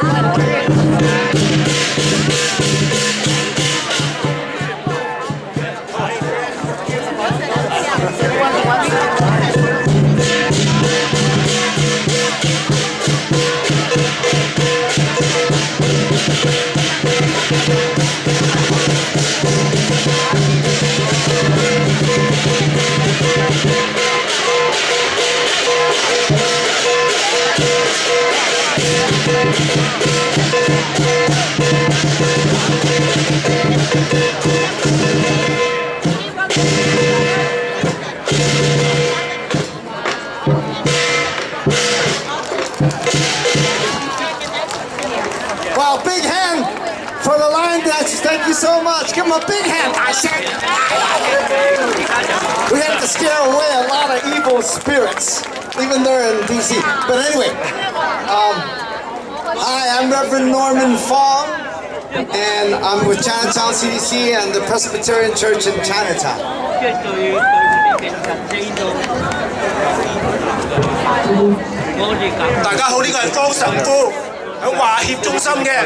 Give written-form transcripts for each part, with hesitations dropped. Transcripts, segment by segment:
Wow, big hand for the line dancers. Thank you so much. Give them a big hand. I said, we have to scare away a lot of evil spirits, even there in D.C. But anyway, hi, I'm Reverend Norman Fong, and I'm with Chinatown CDC and the Presbyterian Church in Chinatown. 大家好，呢個係方神父，喺華協中心嘅，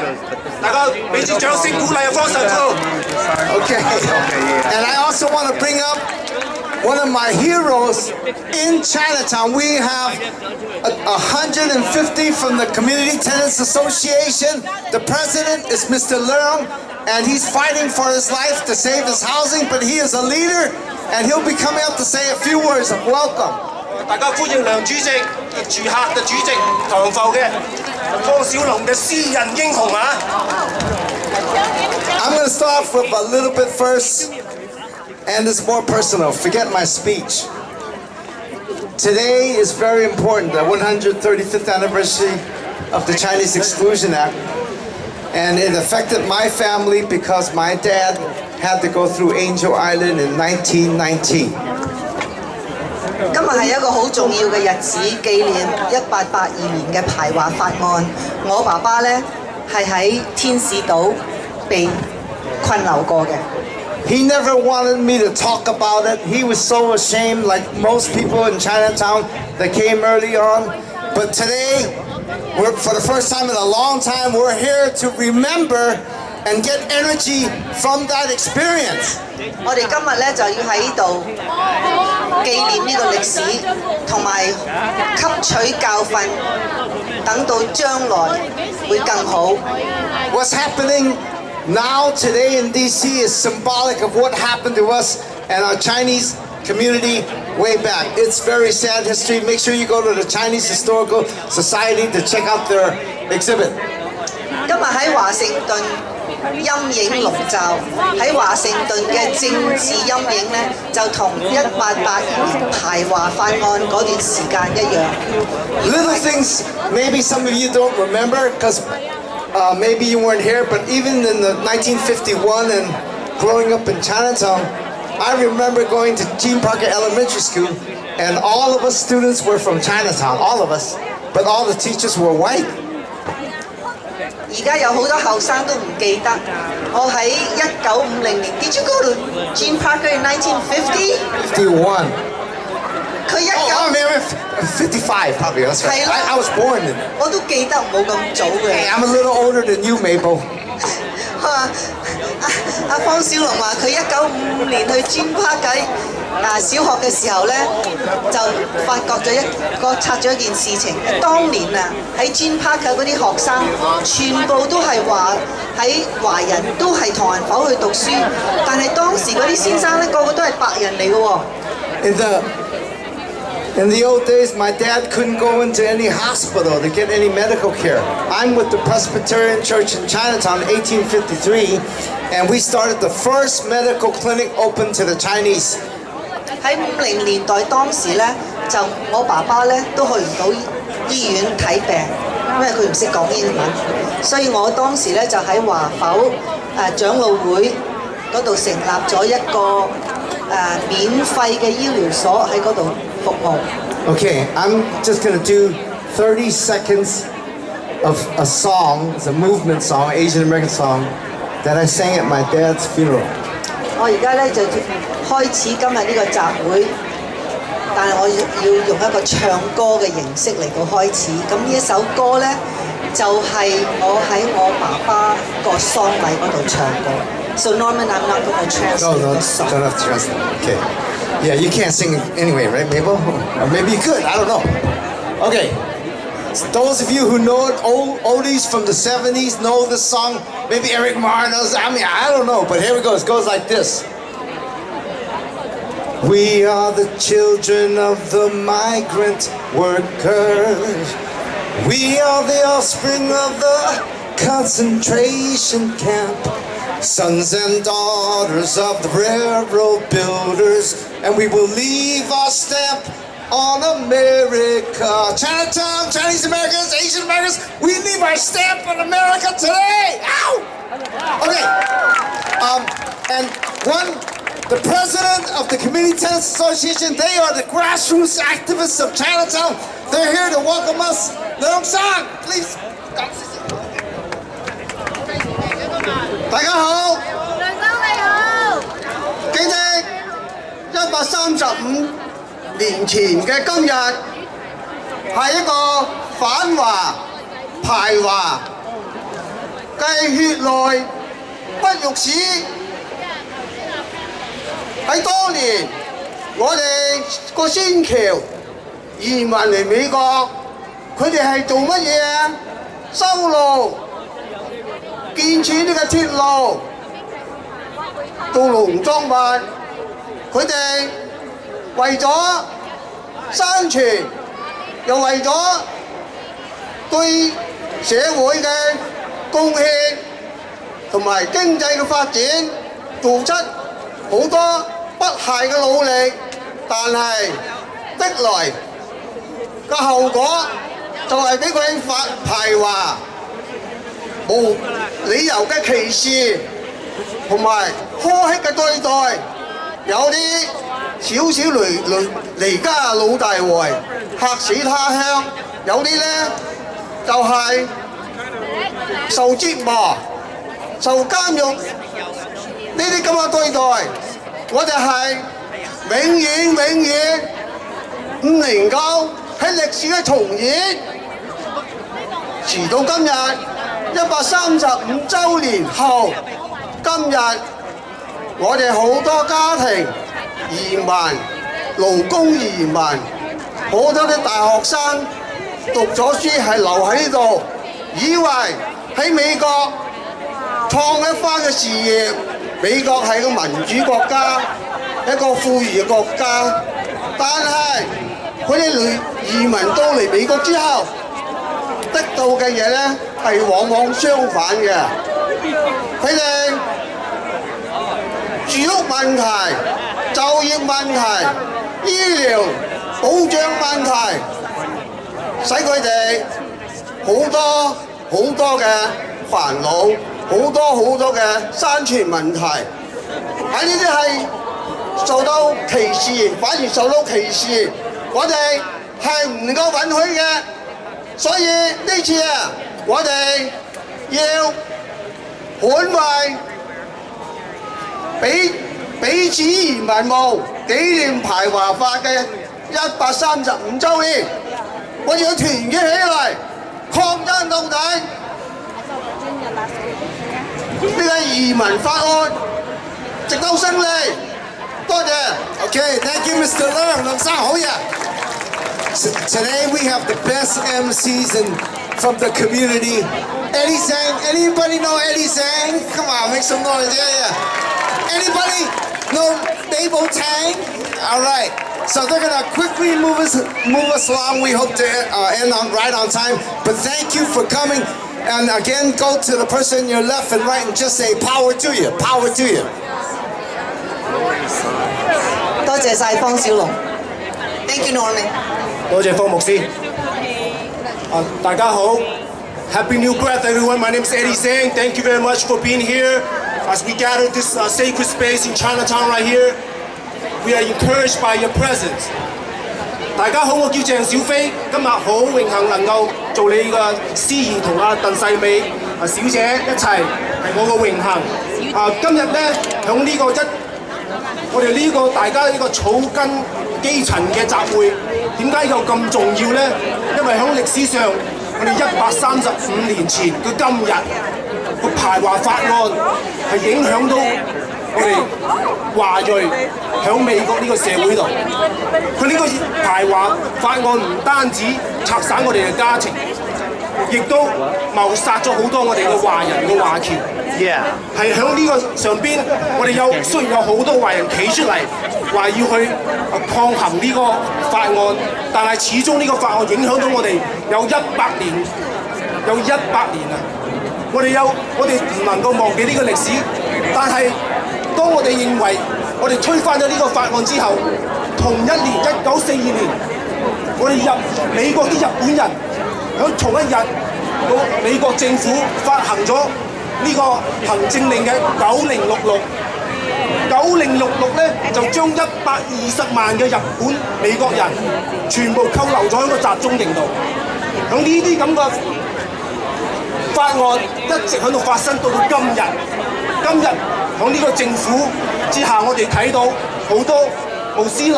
大家俾啲掌聲鼓勵啊，方神父。Okay, and I also want to bring up one of my heroes in Chinatown. We have 150 from the Community Tenants Association. The president is Mr. Lynn, and he's fighting for his life to save his housing, but he is a leader, and he'll be coming up to say a few words of welcome. 大家歡迎梁主席、住客嘅主席、唐埠嘅方小龍嘅私人英雄啊！ I'm going to start off with a little bit first, and it's more personal. Forget my speech. Today is very important, the 135th anniversary of the Chinese Exclusion Act, and it affected my family because my dad had to go through Angel Island in 1919. 今日係一個好重要嘅日子，紀念1882年嘅排華法案。我爸爸呢係喺天使島被困留過嘅。He never wanted me to talk about it. He was so ashamed, like most people in Chinatown that came early on. But today, for the first time in a long time, we're here to remember and get energy from that experience. 我哋今日呢就要喺度紀念呢個歷史，同埋吸取教訓，等到將來會更好。What's happening now today in D.C. is symbolic of what happened to us and our Chinese community way back. It's very sad history. Make sure you go to the Chinese Historical Society to check out their exhibit. 今日喺華盛頓陰影籠罩，喺華盛頓嘅政治陰影呢，就同1882年排華法案嗰段時間一樣。Little things maybe some of you don't remember because maybe you weren't here, but even in the 1951 and growing up in Chinatown, I remember going to Jean Parker Elementary School, and all of us students were from Chinatown, all of us, but all the teachers were white. 而家有好多後生都唔記得，我喺1950年 Did you go to Jean Parker in 1950? 51. 佢Oh, maybe 55 probably, that's right. I was born in it. 我都記得冇咁早嘅。 Hey, I'm a little older than you, Mabel. 阿方小龍話：佢1955年去專趴計小學嘅時候咧，就發覺察咗一件事情。當年啊，喺專趴計嗰啲學生，全部都係話喺華人，都係唐人否去讀書，但係當時嗰啲先生咧，個個都係白人嚟嘅喎。In the old days, my dad couldn't go into any hospital to get any medical care. I'm with the Presbyterian Church in Chinatown in 1853, and we started the first medical clinic open to the Chinese. 喺50年代當時咧，就我爸爸咧都去唔到醫院睇病，因為佢唔識講英文，所以我當時咧就喺華埠長老會嗰度成立咗一個免費嘅醫療所喺嗰度服務。Okay, I'm just going to do 30 seconds of a song. It's a movement song, Asian American song, that I sang at my dad's funeral. 我而家咧就開始今日呢個集會，但係我要用一個唱歌嘅形式嚟到開始。咁呢一首歌咧就係我喺我爸爸個喪禮嗰度唱過。So Norman, I'm not going to translate the song. Don't have to translate. Okay. Yeah, you can't sing anyway, right, Mabel? Or maybe you could. I don't know. Okay. So those of you who know it, oldies from the 70s, know the song. Maybe Eric Marr knows. I mean, I don't know, but here it goes. It goes like this. We are the children of the migrant workers. We are the offspring of the concentration camp. Sons and daughters of the railroad builders. And we will leave our stamp on America. Chinatown, Chinese Americans, Asian Americans, we leave our stamp on America today. Ow! Okay. And the president of the Community Tenants Association, they are the grassroots activists of Chinatown. They're here to welcome us. Leung Sang, please. 大家好，梁生你好。記得135年前嘅今日，係一個反華排華，繼血內不辱史。喺當年，我哋個先僑移民嚟美國，佢哋係做乜嘢啊？修路。 建設呢個鐵路，做農作物，佢哋為咗生存，又為咗對社會嘅貢獻同埋經濟嘅發展，做出好多不懈嘅努力，但係的來嘅後果就係俾佢排華。 無理由嘅歧視同埋苛刻嘅對待，有啲少少離家老大回，嚇死他鄉；有啲咧就係受折磨、受監獄呢啲咁嘅對待，我哋係永遠唔能夠喺歷史嘅重演。時到今日。 135週年後，今日我哋好多家庭移民、勞工移民，好多啲大學生讀咗書係留喺呢度，以為喺美國創一番嘅事業。美國係個民主國家，一個富裕嘅國家，但係佢哋移民到嚟美國之後，得到嘅嘢咧。 係往往相反嘅，佢哋住屋問題、就業問題、醫療保障問題，使佢哋好多嘅煩惱，好多嘅生存問題。喺呢啲係受到歧視，反而受到歧視，我哋係唔能夠允許嘅。所以呢次啊！ 我哋要捍衛彼此移民墓紀念排華法嘅135週年，我哋要團結起嚟抗爭到底。呢個移民法案直到勝利。多謝。Okay, thank you, Mr. Leung. Leung Sang, oh yeah. Today we have the best MCs from the community. Eddie Zhang. Anybody know Eddie Zhang? Come on, make some noise. Yeah. Anybody know Mabel Teng? All right. So they're gonna quickly move us along. We hope to end right on time. But thank you for coming. And again, go to the person on your left and right and just say power to you. Power to you. 多謝晒方小龍 ，Thank you Norman。多謝方牧師。大家好 ，Happy New Breath, everyone. My name is Eddie Zhang. Thank you very much for being here as we gather this sacred space in Chinatown right here. We are encouraged by your presence. 大家好，我叫鄭小飛，今日好榮幸能夠做你嘅司儀同阿鄧世美小姐一齊，係我嘅榮幸。今日咧響呢個我哋呢個大家呢個草根基層嘅集會，點解又咁重要咧？因為響歷史上我哋135年前嘅今日個排華法案係影響到我哋華裔喺美國呢個社會度。佢呢個排華法案唔單止拆散我哋嘅家庭，亦都謀殺咗好多我哋嘅華人嘅華僑。係喺呢個上邊，我哋雖然有好多華人企出嚟話要去抗衡呢個法案，但係始終呢個法案影響到我哋有100年，有100年啊！我哋唔能夠忘記呢個歷史，但係當我哋認為我哋推翻咗呢個法案之後，同一年1942年，我哋美國啲日本人喺同一日，美國政府發行咗呢個行政令嘅9066咧，就將120萬嘅日本美國人全部扣留咗喺個集中營度。咁呢啲咁嘅法案一直喺度發生到今日。今日喺呢個政府之下，我哋睇到好多穆斯林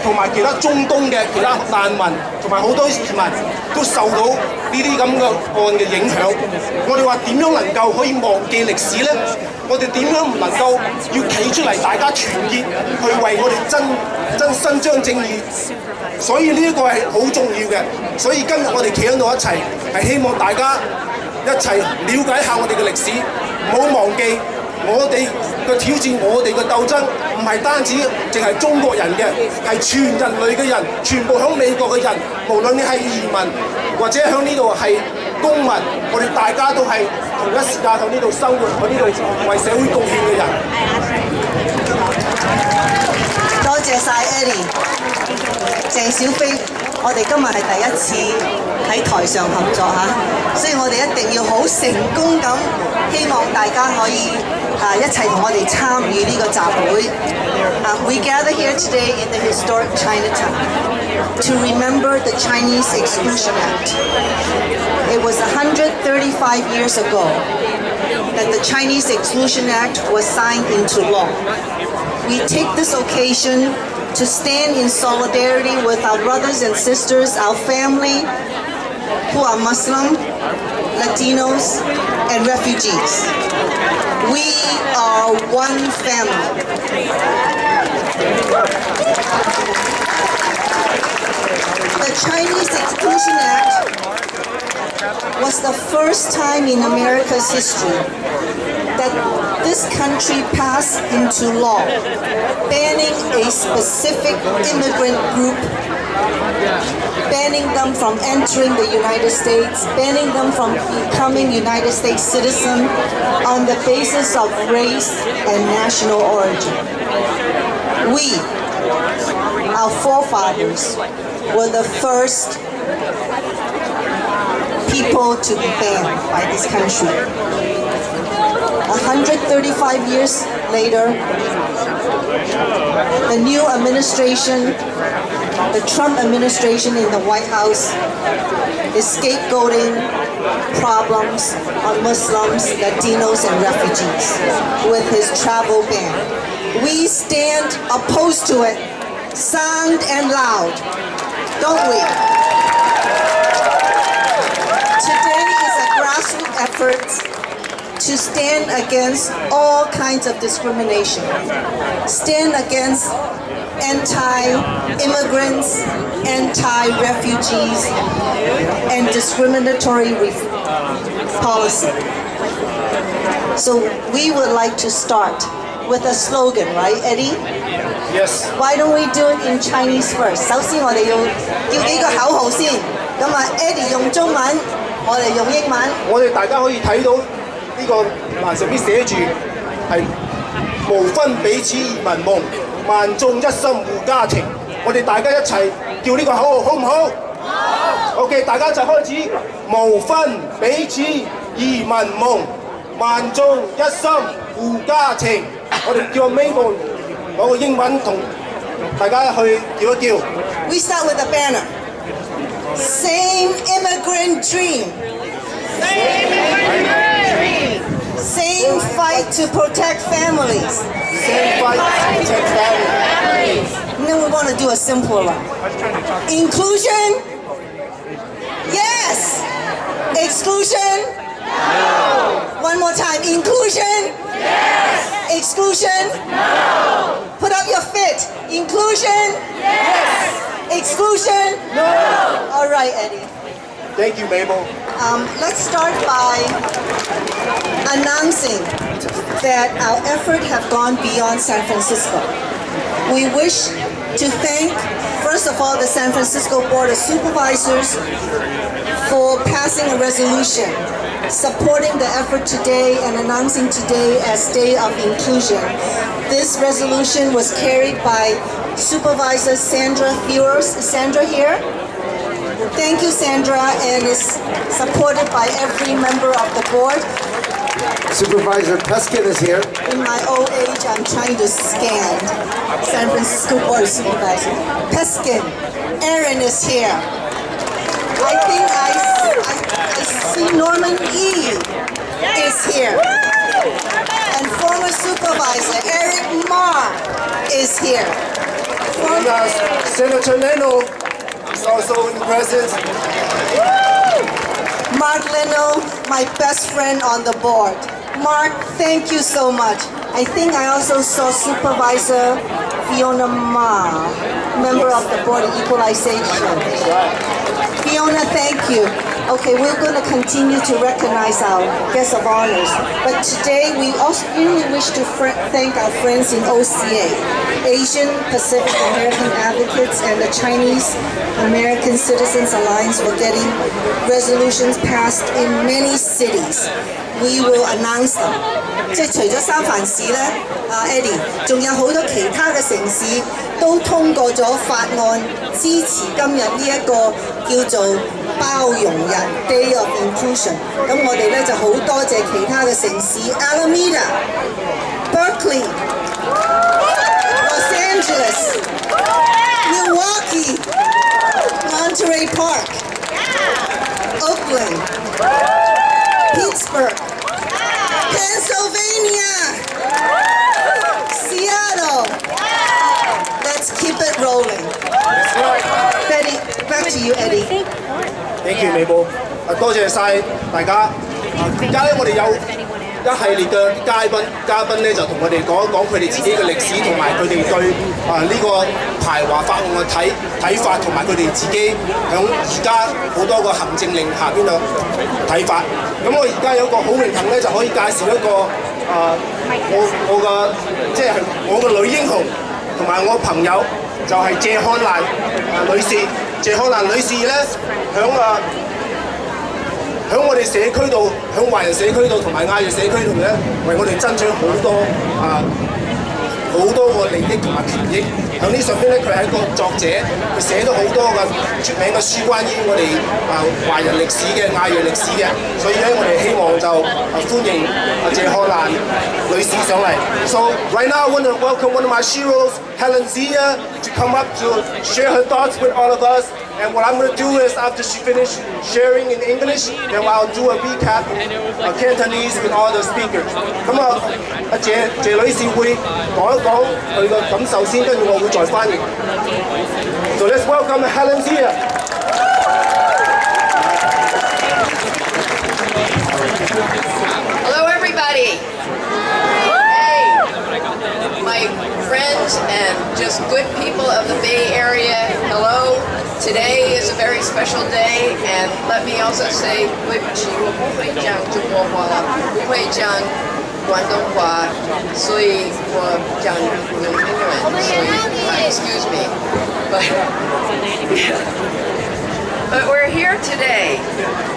同埋其他中東嘅其他難民同埋好多移民都受到呢啲咁嘅案嘅影響。我哋話點樣能夠可以忘記歷史呢？我哋點樣唔能夠要企出嚟，大家團結去為我哋真伸張正義？所以呢一個係好重要嘅。所以今日我哋企喺度一齊，係希望大家一齊了解下我哋嘅歷史，唔好忘記我哋嘅挑戰，我哋嘅鬥爭唔係單止淨係中國人嘅，係全人類嘅人，全部喺美國嘅人，無論你係移民或者喺呢度係公民，我哋大家都係同一時間喺呢度生活，喺呢度為社會貢獻嘅人。多謝晒 Eddie、鄭小飛，我哋今日係第一次喺台上合作嚇，所以我哋一定要好成功咁，希望大家可以一齊同我哋參與呢個集會。We gather here today in the historic Chinatown to remember the Chinese Exclusion Act. It was 135 years ago that the Chinese Exclusion Act was signed into law. We take this occasion to stand in solidarity with our brothers and sisters, our family who are Muslim, Latinos, and refugees. We are one family. The Chinese Exclusion Act was the first time in America's history that this country passed into law, banning a specific immigrant group, banning them from entering the United States, banning them from becoming United States citizens on the basis of race and national origin. We, our forefathers, were the first people to be banned by this country. 135 years later, the new administration, the Trump administration in the White House, is scapegoating problems on Muslims, Latinos, and refugees with his travel ban. We stand opposed to it, sound and loud, don't we? Today is a grassroots effort to stand against all kinds of discrimination, stand against anti-immigrants, anti-refugees, and discriminatory policy. So we would like to start with a slogan, right, Eddie? Yes. Why don't we do it in Chinese first? 首先我哋要叫幾個口號先，咁啊 Eddie 用中文，我哋用英文。我哋大家可以睇到呢個欄上邊寫住係無分彼此移民夢，萬眾一心護家庭。我哋大家一齊叫呢個口號，好唔好？好。OK， 大家一齊開始，無分彼此移民夢，萬眾一心護家庭。我哋叫 Mabel 攞個英文同大家去叫一叫。We start with a banner. Same immigrant dream. Same immigrant dream. Same fight to protect families. Same fight to protect families. And then we want to do a simpler one. Inclusion? Yes. more time. Inclusion? Yes. Exclusion? No. Put up your fit. Inclusion? Yes. Exclusion? No. All right, Eddie. Thank you, Mabel. Let's start by announcing that our efforts have gone beyond San Francisco. We wish to thank, first of all, the San Francisco Board of Supervisors for passing a resolution supporting the effort today and announcing today as Day of Inclusion. This resolution was carried by Supervisor Sandra Feuers. Sandra here? Thank you, Sandra, and is supported by every member of the board. Supervisor Peskin is here. In my old age, I'm trying to scan San Francisco Board of Supervisors. Peskin, Aaron is here. I think I see Norman E. is here. And former supervisor Eric Ma is here. Senator Leno is also in presence. Mark Leno, my best friend on the board. Mark, thank you so much. I think I also saw Supervisor Fiona Ma, member of the Board of Equalization. Fiona, thank you. Okay, we're going to continue to recognize our guests of honors. But today we also really wish to thank our friends in OCA, Asian Pacific American Advocates and the Chinese American Citizens Alliance for getting resolutions passed in many cities. We will announce them. 即係除咗三藩市咧，Eddie， 仲有好多其他嘅城市都通過咗法案，支持今日呢一個叫做包容日 Day of Inclusion。咁我哋咧就好多謝其他嘅城市 ，Alameda、Berkeley、Los Angeles、Milwaukee、Monterey Park、Oakland、Pittsburgh、Pennsylvania, Seattle. Let's keep it rolling. Betty, back to you, Eddie. Thank you, Mabel. 多謝晒大家。而家咧，我哋有一系列嘅嘉賓咧，就同我哋講一講佢哋自己嘅歷史，同埋佢哋對呢個排華法案嘅睇法，同埋佢哋自己響而家好多個行政令下邊嘅睇法。咁我而家有一個好榮幸咧，就可以介紹一個我嘅即係我嘅女英雄，同埋我朋友就係謝漢蘭女士。謝漢蘭女士咧響我哋社區度，響華人社區度同埋亞裔社區度咧，為我哋爭取好多個利益同埋權益。響呢上邊咧，佢係一個作者，佢寫咗好多嘅出名嘅書關於我哋華人歷史嘅、亞裔歷史嘅，所以咧我哋希望就歡迎謝漢蘭女士上嚟。So right now I want to welcome one of my heroes, Helen Zia, to come up to share her thoughts with all of us. And what I'm going to do is, after she finishes sharing in English, then I'll do a recap of Cantonese with all the speakers. 咁謝女士會講一講佢嘅感受先，跟住我會再翻譯。So let's welcome Helen Zia. Hello, everybody. Hey, my friends and just good people of the Bay Area. Hello. Today is a very special day, and let me also say, 对不起，我不会讲中国话，不会讲广东话，所以我讲英文，所以excuse me. But we're here today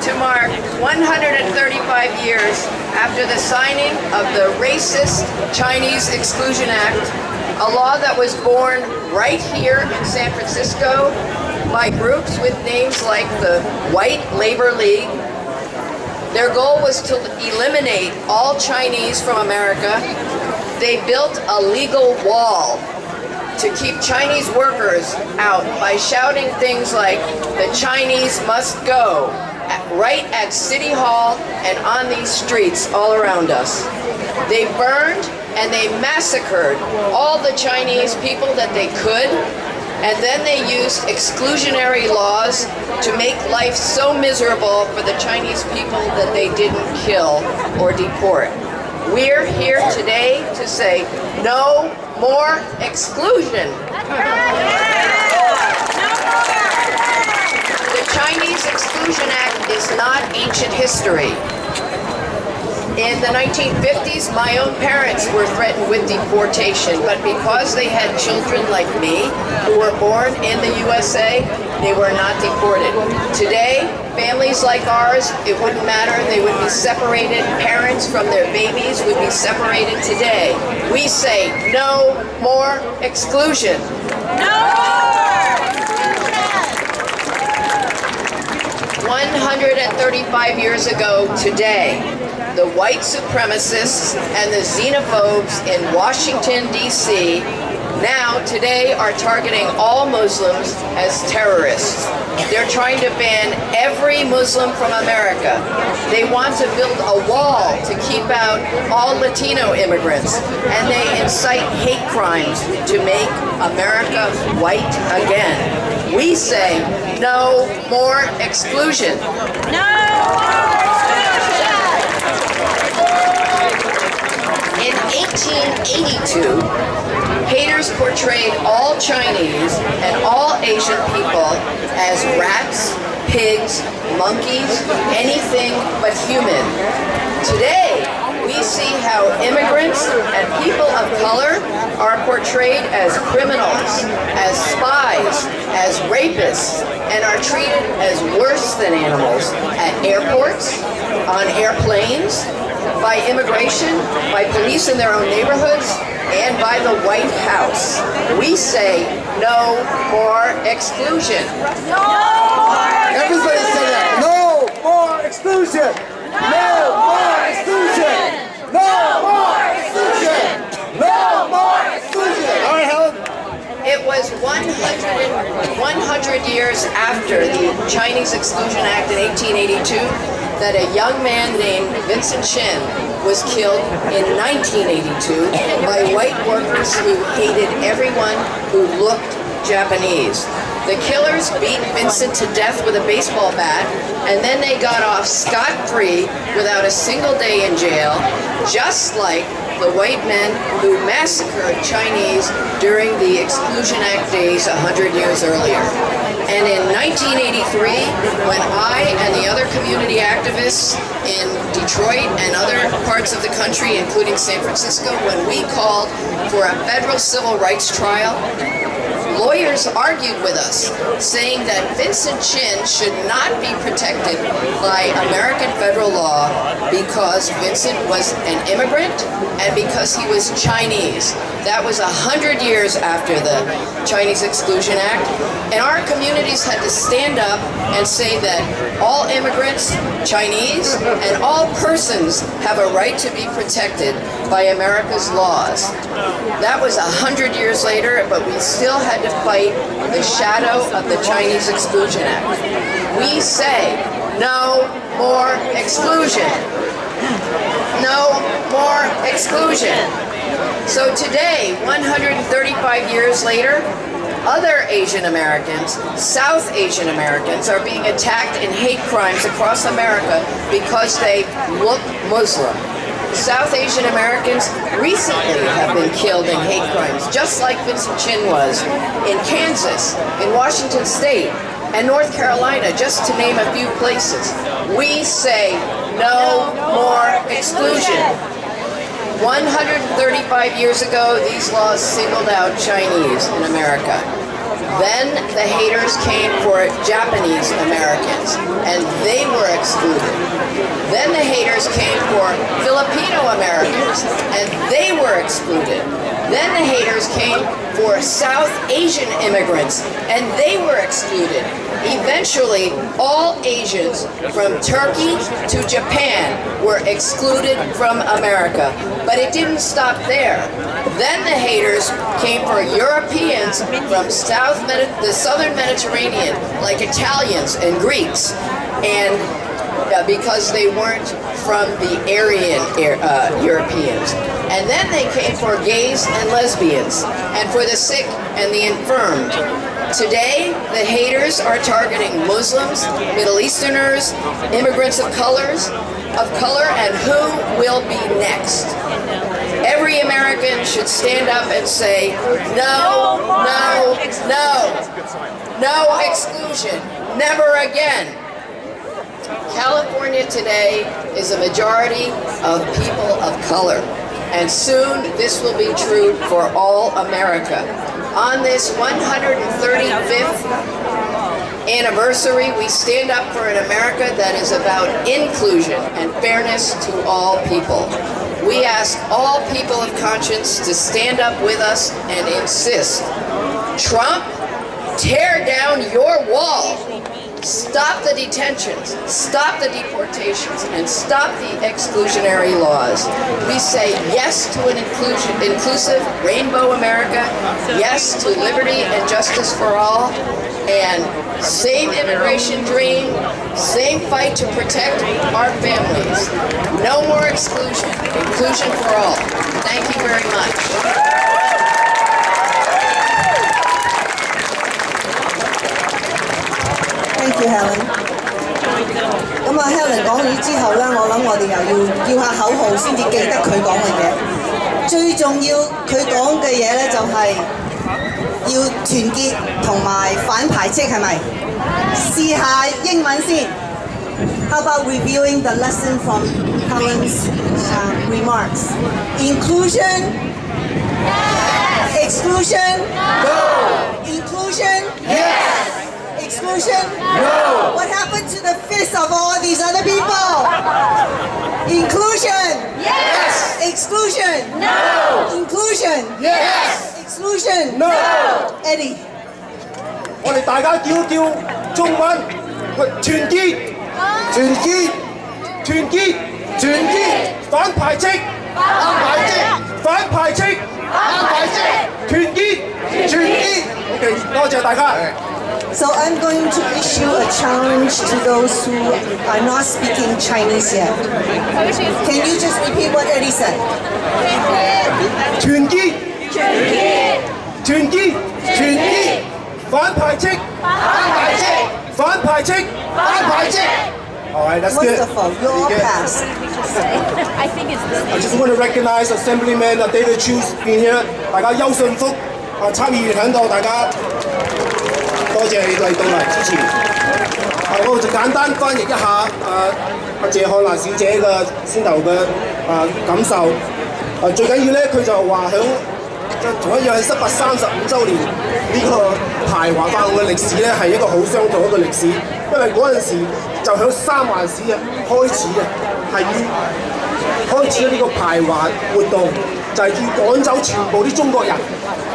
to mark 135 years after the signing of the racist Chinese Exclusion Act, a law that was born right here in San Francisco by groups with names like the White Labor League. Their goal was to eliminate all Chinese from America. They built a legal wall to keep Chinese workers out by shouting things like, "The Chinese must go," right at City Hall and on these streets all around us. They burned and they massacred all the Chinese people that they could, And then they use exclusionary laws to make life so miserable for the Chinese people that they didn't kill or deport. We're here today to say no more exclusion. The Chinese Exclusion Act is not ancient history. In the 1950s, my own parents were threatened with deportation, but because they had children like me who were born in the USA, they were not deported. Today, families like ours, it wouldn't matter, they would be separated. Parents from their babies would be separated today. We say no more exclusion. No more! 135 years ago today, the white supremacists and the xenophobes in Washington, D.C. now today are targeting all Muslims as terrorists. They're trying to ban every Muslim from America. They want to build a wall to keep out all Latino immigrants, and they incite hate crimes to make America white again. We say no more exclusion. No more exclusion! In 1882, haters portrayed all Chinese and all Asian people as rats, pigs, monkeys, anything but human. Today, we see how immigrants and people of color are portrayed as criminals, as spies, as rapists, and are treated as worse than animals at airports, on airplanes, by immigration, by police in their own neighborhoods, and by the White House. We say no more exclusion. No more exclusion. Everybody say that. No more exclusion. No more exclusion. No more exclusion. No more exclusion. All right, Helen. It was 100 years after the Chinese Exclusion Act in 1882 that a young man named Vincent Chin was killed in 1982 by white workers who hated everyone who looked Japanese. The killers beat Vincent to death with a baseball bat, and then they got off scot-free without a single day in jail, just like the white men who massacred Chinese during the Exclusion Act days 100 years earlier. And in 1983, when I and the other community activists in Detroit and other parts of the country, including San Francisco, when we called for a federal civil rights trial, lawyers argued with us, saying that Vincent Chin should not be protected by American federal law because Vincent was an immigrant and because he was Chinese. That was 100 years after the Chinese Exclusion Act, and our communities had to stand up and say that all immigrants, Chinese, and all persons have a right to be protected by America's laws. That was 100 years later, but we still had to fight the shadow of the Chinese Exclusion Act. We say no more exclusion. No more exclusion. So today, 135 years later, other Asian Americans, South Asian Americans, are being attacked in hate crimes across America because they look Muslim. South Asian Americans recently have been killed in hate crimes, just like Vincent Chin was, in Kansas, in Washington State, and North Carolina, just to name a few places. We say no more exclusion. 135 years ago, these laws singled out Chinese in America. Then the haters came for Japanese Americans, and they were excluded. Then the haters came for Filipino Americans, and they were excluded. Then the haters came for South Asian immigrants, and they were excluded. Eventually, all Asians from Turkey to Japan were excluded from America. But it didn't stop there. Then the haters came for Europeans from the southern Mediterranean, like Italians and Greeks, and because they weren't from the Aryan Europeans. And then they came for gays and lesbians, and for the sick and the infirmed. Today, the haters are targeting Muslims, Middle Easterners, immigrants of color, and who will be next. Every American should stand up and say, no, no, no, no exclusion, never again. California today is a majority of people of color, and soon this will be true for all America. On this 135th anniversary, we stand up for an America that is about inclusion and fairness to all people. We ask all people of conscience to stand up with us and insist, Trump, tear down your wall. Stop the detentions, stop the deportations, and stop the exclusionary laws. We say yes to an inclusive rainbow America, yes to liberty and justice for all, and same immigration dream, same fight to protect our families. No more exclusion, inclusion for all. Thank you very much. Thank you, Helen。咁啊 ，Helen 講完之後咧，我諗我哋又要叫下口號先至記得佢講嘅嘢。最重要佢講嘅嘢咧就係要團結同埋反排斥，係咪？試下英文先。How about reviewing the lesson from Helen's remarks? Inclusion? Yes. Exclusion? No. Inclusion? Yes. Exclusion? No. What happened to the fists of all these other people? Inclusion? Yes. Exclusion? No. Inclusion? Yes. Exclusion? No. Eddie. 我哋大家叫中文，團結，團結，團結，團結，反排斥，反排斥，反排斥，反排斥，團結，團結。OK， 多謝大家。So I'm going to issue a challenge to those who are not speaking Chinese yet. Can you just repeat what Eddie said? 團結，團結，團結，團結，反排斥，反排斥，反排斥，反排斥。All right, that's good. Wonderful. You're all passed. I just want to recognize Assemblyman David Chu's being here. 大家邱信福參議員喺度，大家。多謝你嚟到嚟支持。我就簡單翻譯一下謝漢娜小姐嘅先頭嘅感受。最緊要咧，佢就話同一樣係1835週年呢個排華法案嘅歷史咧，係一個好相同一個歷史，因為嗰陣時就喺三藩市開始係要開始呢個排華活動。就係要趕走全部啲中國人，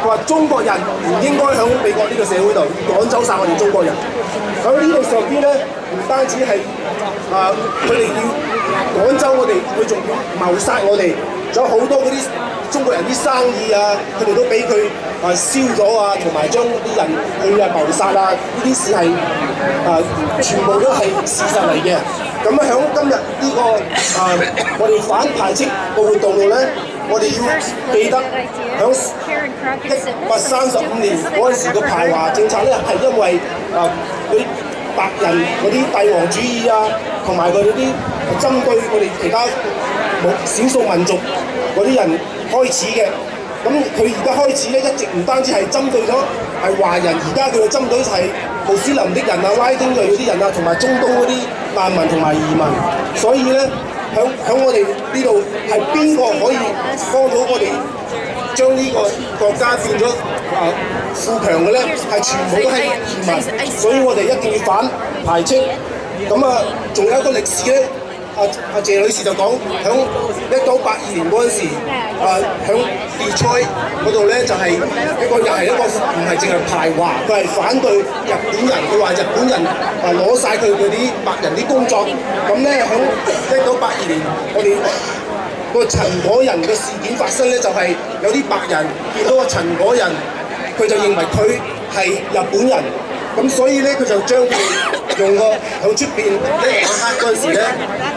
佢話中國人唔應該喺美國呢個社會度，要趕走晒我哋中國人。喺呢度上邊咧，唔單止係佢哋要趕走我哋，佢仲要謀殺我哋，仲有好多嗰啲中國人啲生意啊，佢哋都俾佢燒咗啊，同埋將啲人去謀殺啊，呢啲事係全部都係事實嚟嘅。咁喺今日呢個我哋反排斥嘅活動度咧。我哋要記得喺135年嗰陣時嘅排華政策咧，係因為嗰啲白人嗰啲帝王主義啊，同埋佢哋啲針對我哋其他少數民族嗰啲人開始嘅。咁佢而家開始咧，一直唔單止係針對咗係華人，而家佢針對係穆斯林的人啊、拉丁裔嗰啲人啊，同埋中東嗰啲難民同埋移民。所以咧。喺我哋呢度係邊個可以幫到我哋將呢個國家變咗富強嘅咧？係全部都係移民，所以我哋一定要反排斥。咁仲有一個歷史咧，謝女士就講喺1982年嗰陣時，喺 Detroit 嗰度咧就係又係一個唔係淨係排華，佢係反對日本人。佢話日本人攞晒佢嗰啲白人啲工作。咁咧喺1982年，我哋個陳果仁嘅事件發生咧，就係有啲白人見到個陳果仁，佢就認為佢係日本人。咁所以咧，佢就將佢用個喺出邊咧晚黑嗰陣時咧，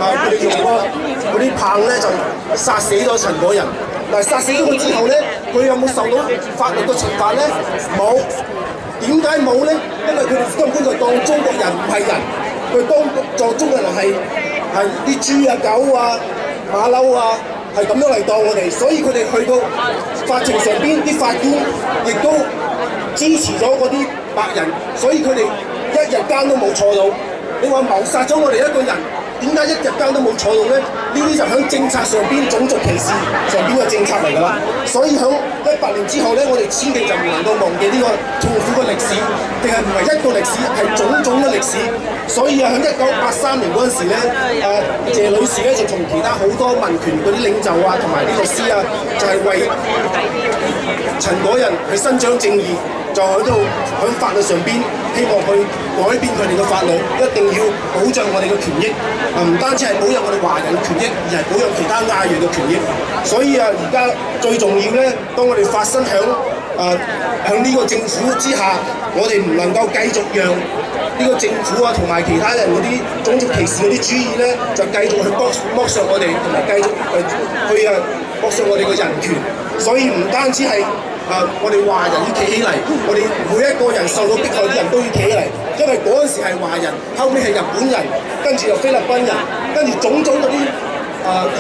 佢哋用嗰啲棒咧就殺死咗陳果仁。但係殺死咗佢之後咧，佢有冇受到法律嘅懲罰咧？冇。點解冇咧？因為佢哋根本就當中國人唔係人，佢當中國人係啲豬啊、狗啊、馬騮啊，係咁樣嚟當我哋，所以佢哋去到法庭上邊，啲法官亦都支持咗嗰啲白人，所以佢哋一日間都冇坐到。你話謀殺咗我哋一個人，點解一日間都冇坐到咧？呢啲就喺政策上邊種族歧視上邊嘅政策嚟㗎啦。所以喺100年之後咧，我哋千祈就唔能夠忘記呢個痛苦嘅歷史，定係唔係一個歷史，係種種嘅歷史。所以啊，喺1983年嗰陣時咧，謝女士咧就同其他好多民權嗰啲領袖啊，同埋啲律師啊，就係為陳果人去伸張正義，就喺度喺法律上邊希望去改變佢哋嘅法律，一定要保障我哋嘅權益。唔單止係保障我哋華人嘅權益，而係保障其他亞裔嘅權益。所以啊，而家最重要咧，當我哋發生響呢個政府之下，我哋唔能夠繼續讓呢個政府啊同埋其他人嗰啲種族歧視嗰啲主義咧，就繼續去剝削我哋，同埋繼續去剝削我哋嘅人權。所以唔單止係我哋華人要企起嚟，我哋每一個人受到迫害啲人都要企起嚟，因為嗰陣時係華人，後尾係日本人，跟住又菲律賓人，跟住種種嗰啲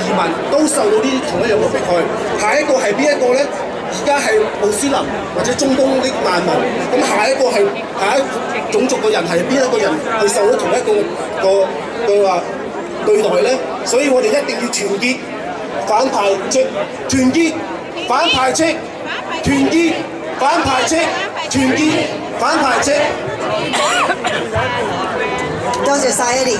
移民都受到呢啲同一樣嘅迫害。下一個係邊一個咧？而家係穆斯林或者中東啲難民，咁下一個係下一種族嘅人係邊一個人去受到同一個對待咧？所以我哋一定要團結反排斥，團結反排斥，團結反排斥，團結反排斥。多謝晒 Eddie。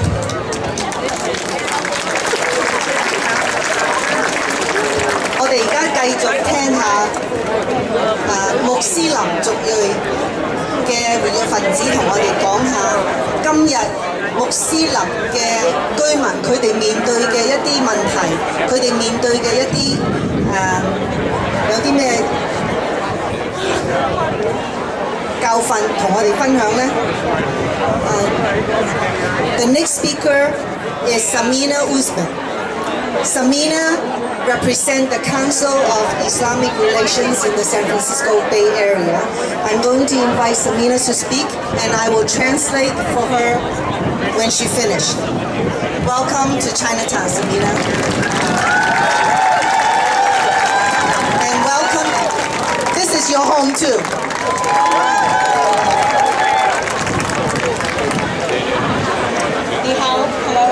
我哋而家繼續聽下穆斯林族裔嘅活躍分子同我哋講下今日穆斯林嘅居民佢哋面對嘅一啲問題，佢哋面對嘅一啲有啲咩教訓同我哋分享呢？ The next speaker is Samina Usman. Samina represents the Council of Islamic Relations in the San Francisco Bay Area. I'm going to invite Samina to speak, and I will translate for her when she finished. Welcome to Chinatown, Samina. And welcome. This is your home too. Hello.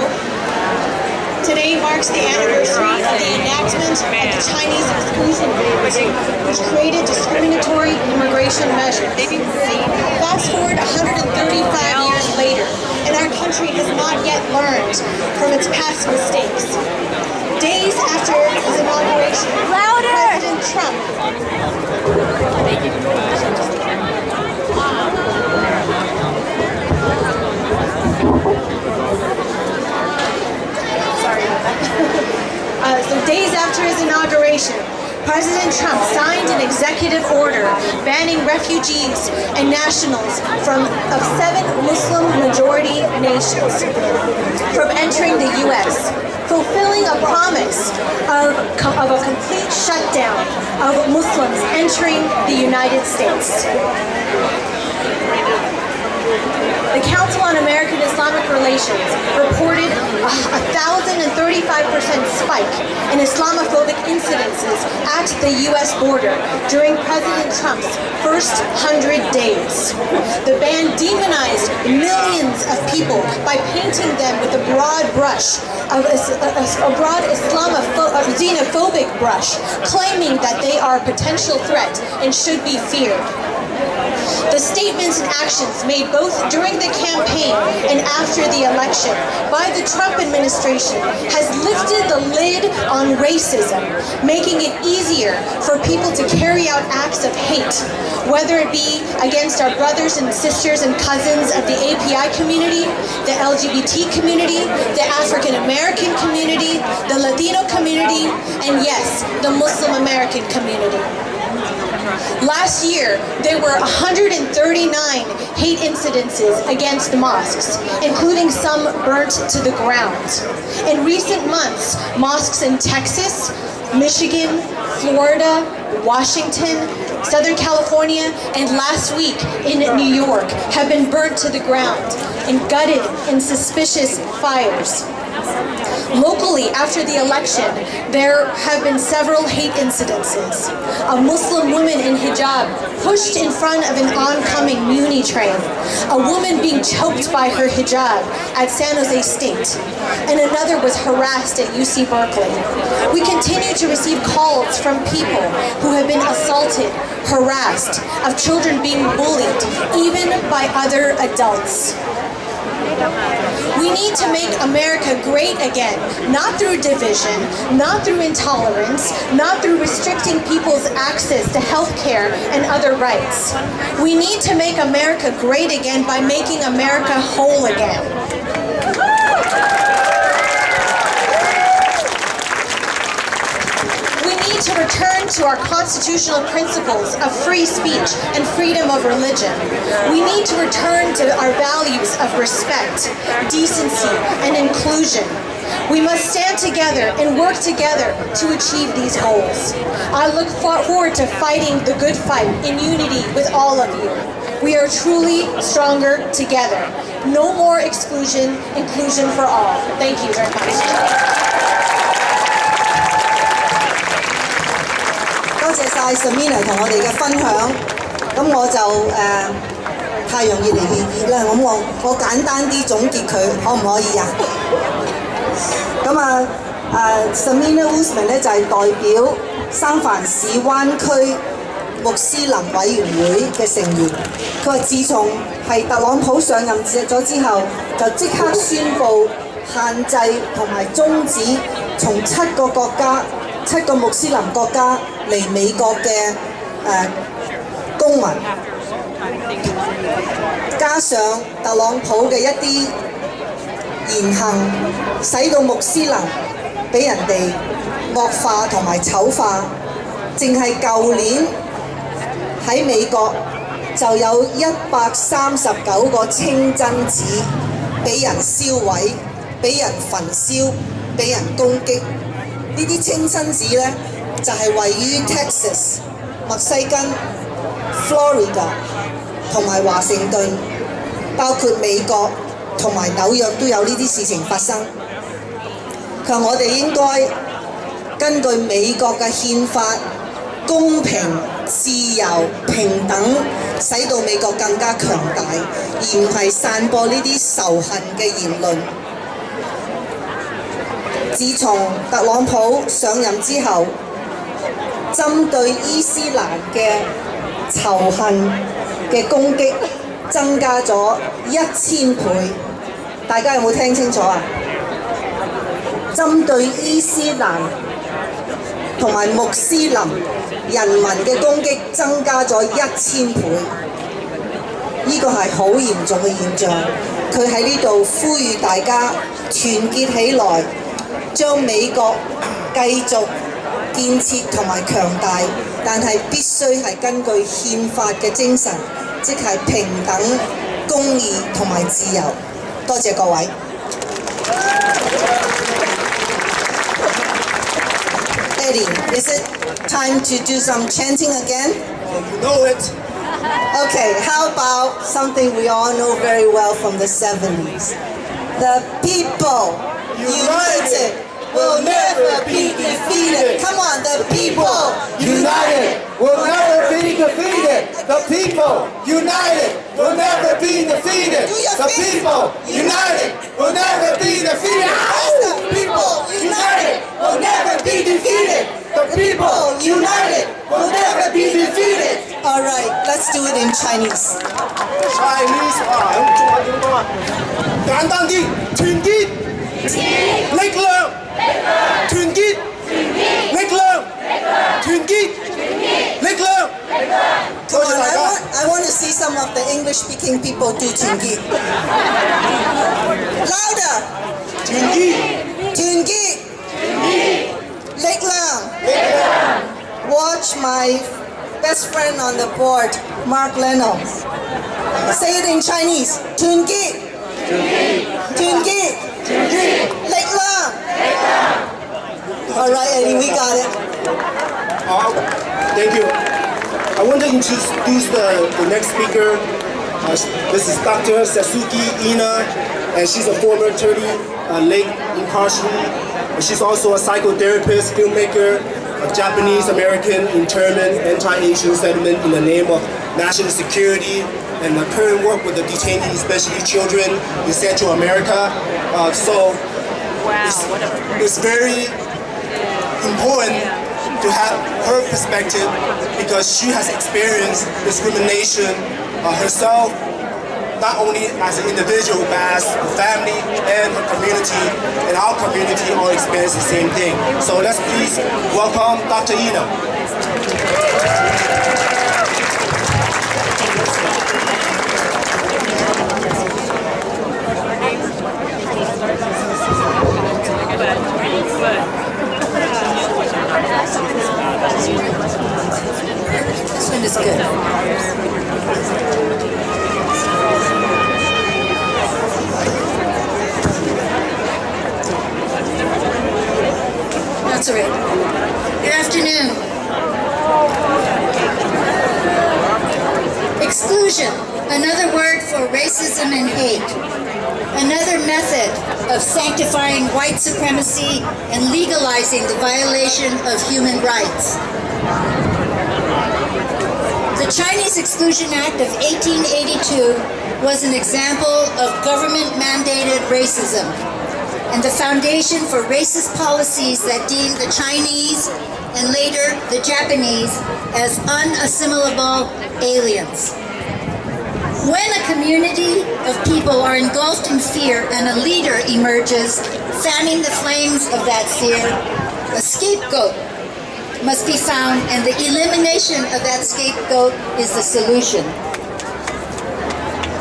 Today marks the anniversary of the enactment of the Chinese Exclusion Act, which created discriminatory immigration measures. Fast forward 135 years later, and our country has not yet learned from its past mistakes. Days after his inauguration, President Trump So days after his inauguration, President Trump signed an executive order banning refugees and nationals of 7 Muslim-majority nations from entering the U.S., fulfilling a promise of a complete shutdown of Muslims entering the United States. The Council on American-Islamic Relations reported a 1,035% spike in Islamophobic incidences at the U.S. border during President Trump's first 100 days. The ban demonized millions of people by painting them with a broad brush, xenophobic brush, claiming that they are a potential threat and should be feared. The statements and actions made both during the campaign and after the election by the Trump administration has lifted the lid on racism, making it easier for people to carry out acts of hate, whether it be against our brothers and sisters and cousins of the API community, the LGBT community, the African American community, the Latino community, and yes, the Muslim American community. Last year, there were 139 hate incidences against mosques, including some burnt to the ground. In recent months, mosques in Texas, Michigan, Florida, Washington, Southern California, and last week in New York have been burnt to the ground and gutted in suspicious fires. Locally, after the election, there have been several hate incidences. A Muslim woman in hijab pushed in front of an oncoming Muni train. A woman being choked by her hijab at San Jose State. And another was harassed at UC Berkeley. We continue to receive calls from people who have been assaulted, harassed, of children being bullied, even by other adults. We need to make America great again, not through division, not through intolerance, not through restricting people's access to health care and other rights. We need to make America great again by making America whole again. To return to our constitutional principles of free speech and freedom of religion. We need to return to our values of respect, decency, and inclusion. We must stand together and work together to achieve these goals. I look forward to fighting the good fight in unity with all of you. We are truly stronger together. No more exclusion, inclusion for all. Thank you very much. 多謝晒 Samina 同我哋嘅分享，咁我就太陽越嚟越熱啦，咁我簡單啲總結佢，可唔可以啊？咁Samina Usman 咧就係代表三藩市灣區穆斯林委員會嘅成員，佢話自從係特朗普上任咗之後，就即刻宣布限制同埋終止從7個穆斯林國家嚟美國嘅公民，加上特朗普嘅一啲言行，使到穆斯林俾人哋惡化同埋醜化。淨係舊年喺美國就有139個清真寺俾人燒毀、俾人焚燒、俾人攻擊。呢啲清真寺呢，就係位於 Texas、墨西根、Florida 同埋華盛頓，包括美國同埋紐約都有呢啲事情發生。佢話我哋應該根據美國嘅憲法，公平、自由、平等，使到美國更加強大，而唔係散播呢啲仇恨嘅言論。自從特朗普上任之後，針對伊斯蘭嘅仇恨嘅攻擊增加咗1000倍。大家有冇聽清楚啊？針對伊斯蘭同埋穆斯林人民嘅攻擊增加咗1000倍。呢個係好嚴重嘅現象。佢喺呢度呼籲大家團結起來。將美國繼續建設同埋強大，但係必須係根據憲法嘅精神，即係平等、公義同埋自由。多謝各位。Eddie, is it time to do some chanting again? You know it. Okay, how about something we all know very well from the 70s? The people united will never be defeated. Come on, the people United will never be defeated. The people united will never be defeated. The people united will never be defeated. The people united will never be defeated. The people united will never be defeated. All right, let's do it in Chinese. Chinese 簡單啲，團結，力量，團結，力量，團結，力量。多謝大家。I want to see some of the English-speaking people do 團結。Louder. 團結，團結，力量。Watch my best friend on the board, Mark Leno. Say it in Chinese. 團結，團結，力量。All right, Eddie, we got it. Thank you. I want to introduce the next speaker. This is Dr. Satsuki Ina, and she's a former Tule Lake incarceree. She's also a psychotherapist, filmmaker, a Japanese-American internment, anti-Asian settlement in the name of national security, and the current work with the detainees, especially children in Central America. It's very important to have her perspective because she has experienced discrimination herself, not only as an individual, but as a family and a community, and our community all experience the same thing. So let's please welcome Dr. Ina. This one is good. That's all right. Good afternoon. Exclusion, another word for racism and hate. Another method of sanctifying white supremacy and legalizing the violation of human rights. The Chinese Exclusion Act of 1882 was an example of government-mandated racism and the foundation for racist policies that deemed the Chinese and later the Japanese as unassimilable aliens. When a community of people are engulfed in fear and a leader emerges, fanning the flames of that fear, a scapegoat must be found, and the elimination of that scapegoat is the solution.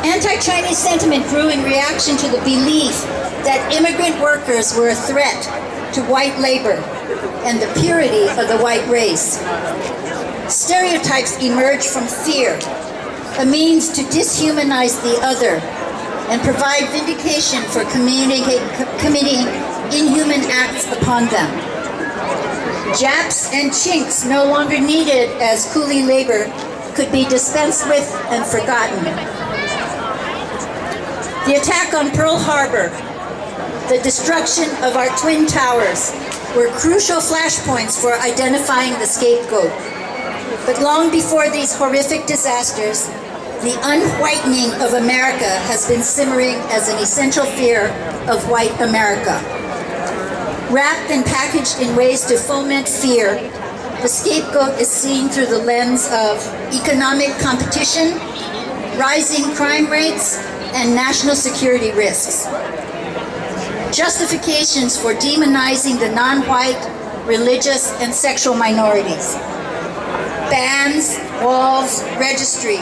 Anti-Chinese sentiment grew in reaction to the belief that immigrant workers were a threat to white labor and the purity of the white race. Stereotypes emerged from fear, a means to dehumanize the other and provide vindication for committing inhuman acts upon them. Japs and Chinks, no longer needed as coolie labor, could be dispensed with and forgotten. The attack on Pearl Harbor, the destruction of our Twin Towers, were crucial flashpoints for identifying the scapegoat. But long before these horrific disasters, the unwhitening of America has been simmering as an essential fear of white America. Wrapped and packaged in ways to foment fear, the scapegoat is seen through the lens of economic competition, rising crime rates, and national security risks. Justifications for demonizing the non-white, religious, and sexual minorities. Bans, walls, registry,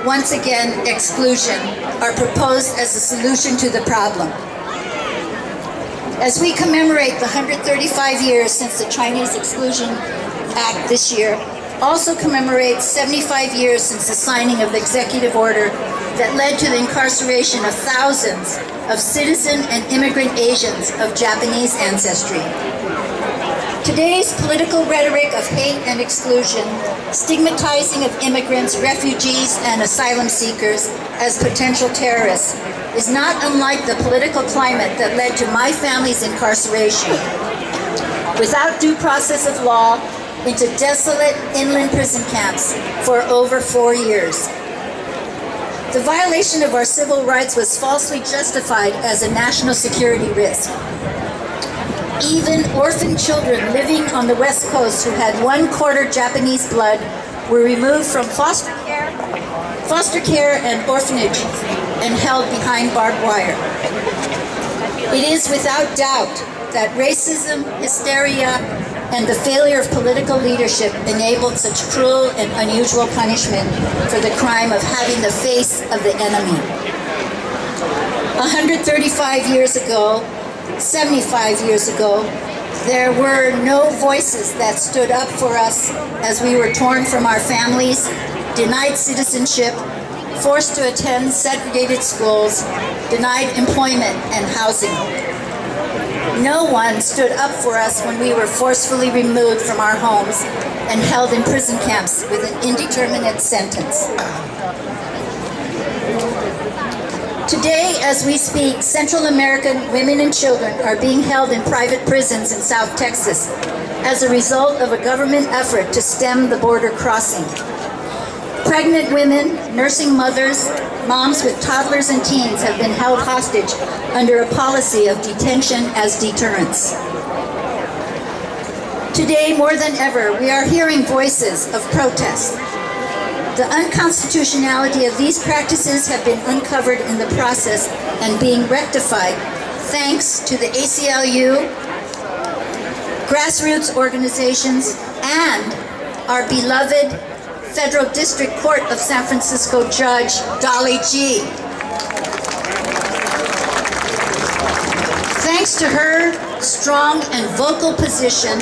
once again exclusion, are proposed as a solution to the problem. As we commemorate the 135 years since the Chinese Exclusion Act this year, also commemorates 75 years since the signing of the executive order that led to the incarceration of thousands of citizen and immigrant Asians of Japanese ancestry. Today's political rhetoric of hate and exclusion, stigmatizing of immigrants, refugees, and asylum seekers as potential terrorists, is not unlike the political climate that led to my family's incarceration. Without due process of law, into desolate inland prison camps for over 4 years. The violation of our civil rights was falsely justified as a national security risk. Even orphan children living on the West Coast who had 1/4 Japanese blood were removed from foster care and orphanage and held behind barbed wire. It is without doubt that racism, hysteria, and the failure of political leadership enabled such cruel and unusual punishment for the crime of having the face of the enemy. 135 years ago, 75 years ago, there were no voices that stood up for us as we were torn from our families, denied citizenship, forced to attend segregated schools, denied employment and housing. No one stood up for us when we were forcefully removed from our homes and held in prison camps with an indeterminate sentence. Today, as we speak, Central American women and children are being held in private prisons in South Texas as a result of a government effort to stem the border crossing. Pregnant women, nursing mothers, moms with toddlers and teens have been held hostage under a policy of detention as deterrence. Today, more than ever, we are hearing voices of protest. The unconstitutionality of these practices have been uncovered in the process and being rectified thanks to the ACLU, grassroots organizations, and our beloved Federal District Court of San Francisco Judge Dolly G. Thanks to her strong and vocal position,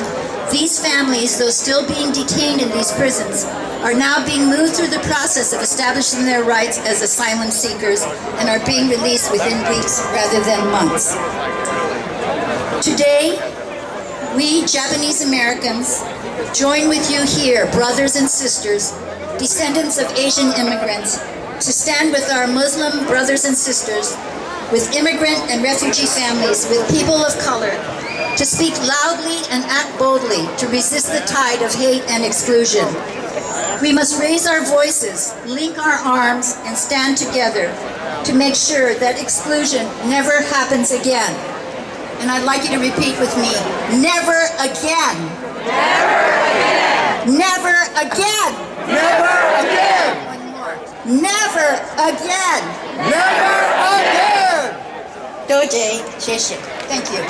these families, though still being detained in these prisons, are now being moved through the process of establishing their rights as asylum seekers and are being released within weeks rather than months. Today, we Japanese Americans join with you here, brothers and sisters, descendants of Asian immigrants, to stand with our Muslim brothers and sisters, with immigrant and refugee families, with people of color, to speak loudly and act boldly to resist the tide of hate and exclusion. We must raise our voices, link our arms, and stand together to make sure that exclusion never happens again. And I'd like you to repeat with me, never again. Never again. Never again. Never again. One more. Never again. Never again. 多谢，谢谢。Thank you.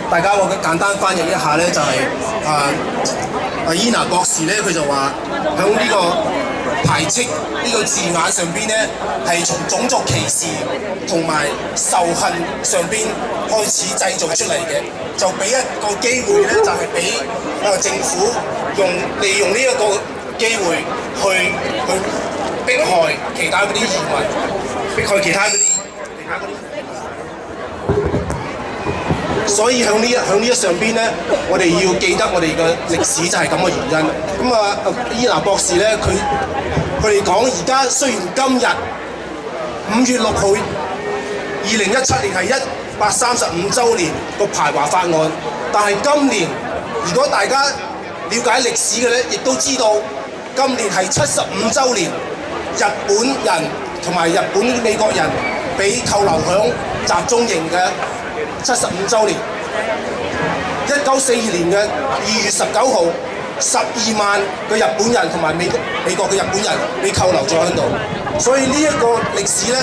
大家我簡單翻譯一下咧，就係Ina 博士咧，佢就話響呢個排斥呢個字眼上邊咧，係從種族歧視同埋仇恨上邊開始製造出嚟嘅，就俾一個機會咧，就係俾政府利用呢一個機會去迫害其他嗰啲移民，迫害其他嗰啲。所以喺呢一上邊咧，我哋要記得我哋嘅歷史就係咁嘅原因。咁Ina 博士咧，佢哋講而家雖然今日5月6號2017年係135週年個排華法案，但係今年如果大家了解歷史嘅咧，亦都知道今年係75週年，日本人同埋日本美國人被扣留響集中營嘅75週年。1942年嘅2月19號，12萬嘅日本人同埋美國嘅日本人被扣留咗喺度，所以呢一個歷史咧，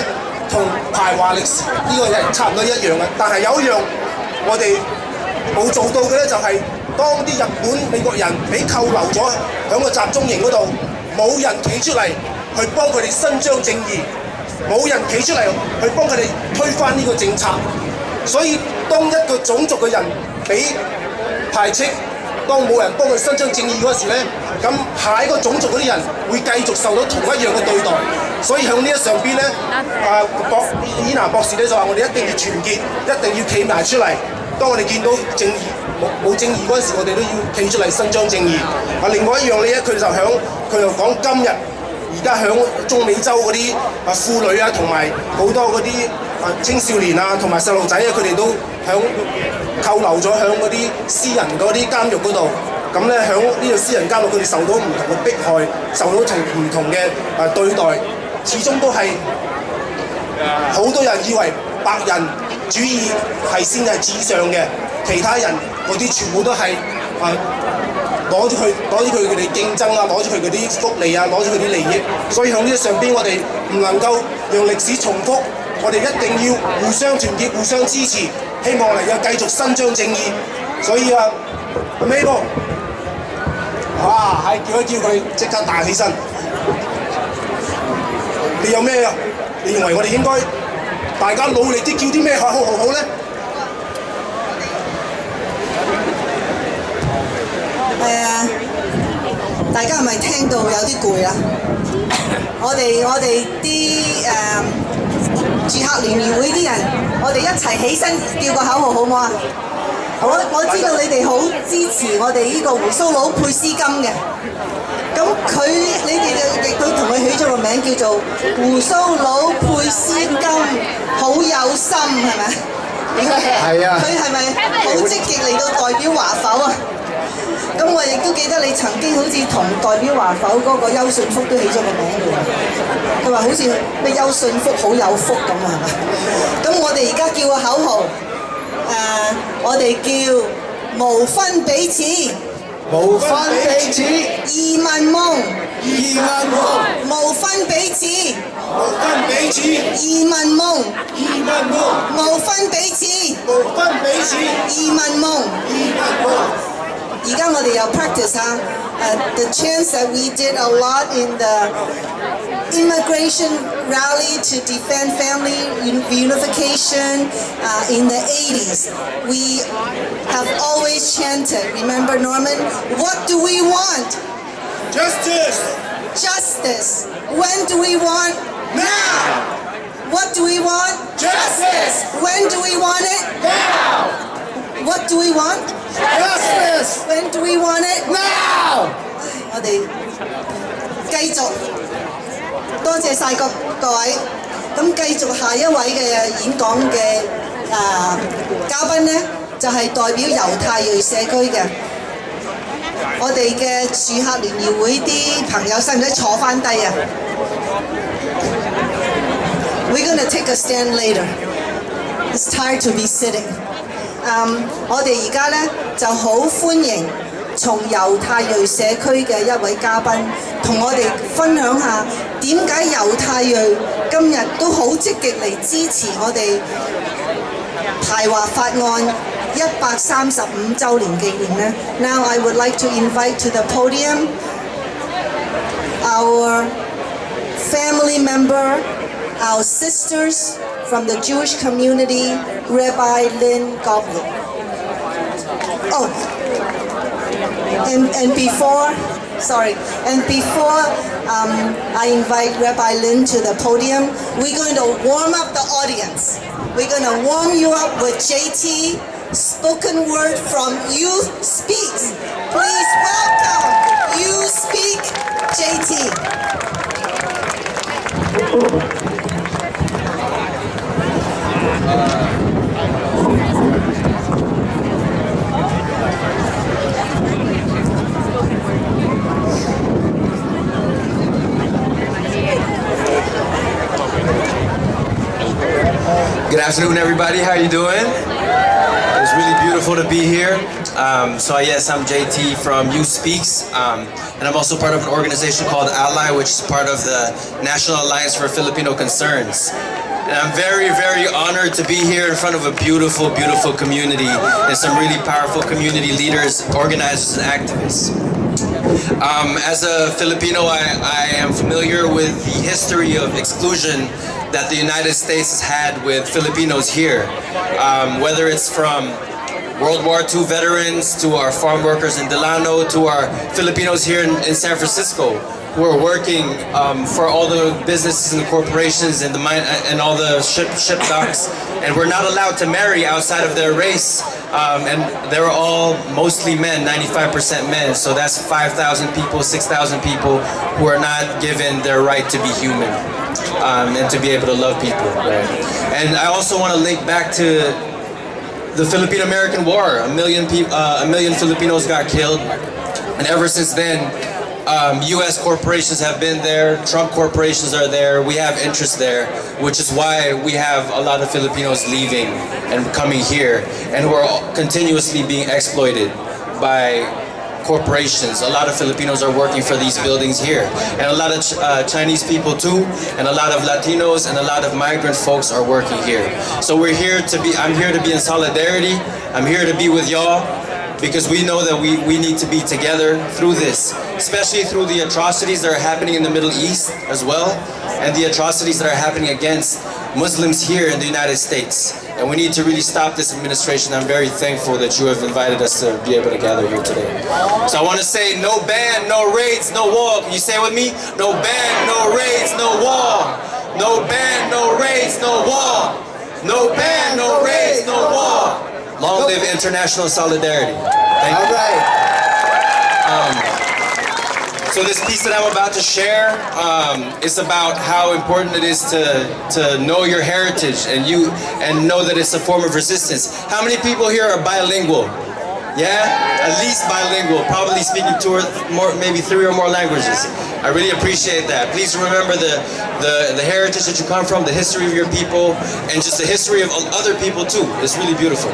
同排華歷史呢個係差唔多一樣嘅。但係有一樣我哋冇做到嘅咧，就係當啲日本美國人被扣留咗喺個集中營嗰度，冇人企出嚟去幫佢哋伸張正義，冇人企出嚟去幫佢哋推翻呢個政策。所以當一個種族嘅人被排斥，當冇人幫佢伸張正義嗰時咧，咁下一個種族嗰啲人會繼續受到同一樣嘅對待。所以喺呢一上邊咧，Ina 博士咧就話：我哋一定要團結，一定要企埋出嚟。當我哋見到正義冇正義嗰陣時，我哋都要企出嚟伸張正義。另外一樣咧，佢就講今日而家喺中美洲嗰啲婦女啊，同埋好多嗰啲青少年啊，同埋細路仔啊，佢哋都扣留咗喺嗰啲私人嗰啲監獄嗰度。咁咧喺呢個私人監獄，佢哋受到唔同嘅迫害，受到唔同嘅對待，始終都係好多人以為白人主義係先係至上嘅，其他人嗰啲全部都係攞咗佢哋競爭啊，攞咗佢嗰啲福利啊，攞咗佢啲利益。所以喺呢上邊，我哋唔能夠讓歷史重複，我哋一定要互相團結、互相支持，希望能夠繼續伸張正義。所以Mabel， 係叫一叫佢即刻彈起身。你有咩？你認為我哋應該大家努力啲叫啲咩好咧？係啊。大家係咪聽到有啲攰啊？我哋啲住客聯誼會啲人，我哋一齊起身叫個口號好唔好啊？我知道你哋好支持我哋呢個胡鬚佬佩斯金嘅，咁你哋亦都同佢起咗個名叫做胡鬚佬佩斯金，好有心係咪？係啊！佢係咪好積極嚟到代表華埠啊？咁我亦都記得你曾經好似同代表華埠嗰個邱信福都起咗個名嘅喎，佢話好似咩邱信福好有福咁啊，係咪？咁我哋而家叫個口號，我哋叫無分彼此，無分彼此，移民夢，移民夢，無分彼此，無分彼此，移民夢，移民夢，無分彼此，無分彼此，移民夢，移民夢。而家我哋又 practice 下，the chants that we did a lot in the immigration rally to defend family reunification in the 80s. We have always chanted, remember Norman? What do we want? Justice! Justice. When do we want? Now! What do we want? Justice! When do we want it? Now! What do we want? Justice! When do we want it? Now! 我哋繼續，多謝晒各位。咁繼續下一位嘅演講嘅嘉賓呢，就係代表猶太裔社區嘅。我哋嘅住客聯誼會啲朋友，使唔使坐翻低啊 ？We're gonna take a stand later. It's tired to be sitting. 我哋而家咧就好歡迎從猶太裔社區嘅一位嘉賓，同我哋分享下點解猶太裔今日都好積極嚟支持我哋排華法案135週年紀念呢。Now I would like to invite to the podium our family member, our sisters from the Jewish community, Rabbi Lynn Gottlieb. Oh, and before I invite Rabbi Lynn to the podium, we're going to warm up the audience. We're going to warm you up with JT, spoken word from You Speaks. Please welcome You Speak, JT. Good afternoon, everybody. How are you doing? It's really beautiful to be here. So yes, I'm JT from You Speaks, and I'm also part of an organization called Ally, which is part of the National Alliance for Filipino Concerns. And I'm very, very honored to be here in front of a beautiful, beautiful community and some really powerful community leaders, organizers, and activists. As a Filipino, I am familiar with the history of exclusion that the United States has had with Filipinos here. Whether it's from World War II veterans, to our farm workers in Delano, to our Filipinos here in San Francisco, who are working for all the businesses and the corporations and and all the ship docks, and we're not allowed to marry outside of their race. And they're all mostly men, 95% men. So that's 5,000 people, 6,000 people who are not given their right to be human and to be able to love people. Right? And I also want to link back to the Philippine-American War. A million Filipinos got killed, and ever since then, U.S. corporations have been there, Trump corporations are there, we have interest there, which is why we have a lot of Filipinos leaving and coming here, and who are continuously being exploited by corporations. A lot of Filipinos are working for these buildings here, and a lot of Chinese people too, and a lot of Latinos and a lot of migrant folks are working here. So I'm here to be in solidarity, I'm here to be with y'all, because we know that we need to be together through this, especially through the atrocities that are happening in the Middle East as well, and the atrocities that are happening against Muslims here in the United States. and we need to really stop this administration. I'm very thankful that you have invited us to be able to gather here today. So I want to say no ban, no raids, no wall. Can you say it with me? No ban, no raids, no wall. No ban, no raids, no wall. No ban, no raids, no wall. Long live international solidarity. Thank you. All right. So this piece that I'm about to share is about how important it is to know your heritage and know that it's a form of resistance. How many people here are bilingual? Yeah? At least bilingual, probably speaking two or more, maybe 3 or more languages. I really appreciate that. Please remember the heritage that you come from, the history of your people, and just the history of other people too. It's really beautiful.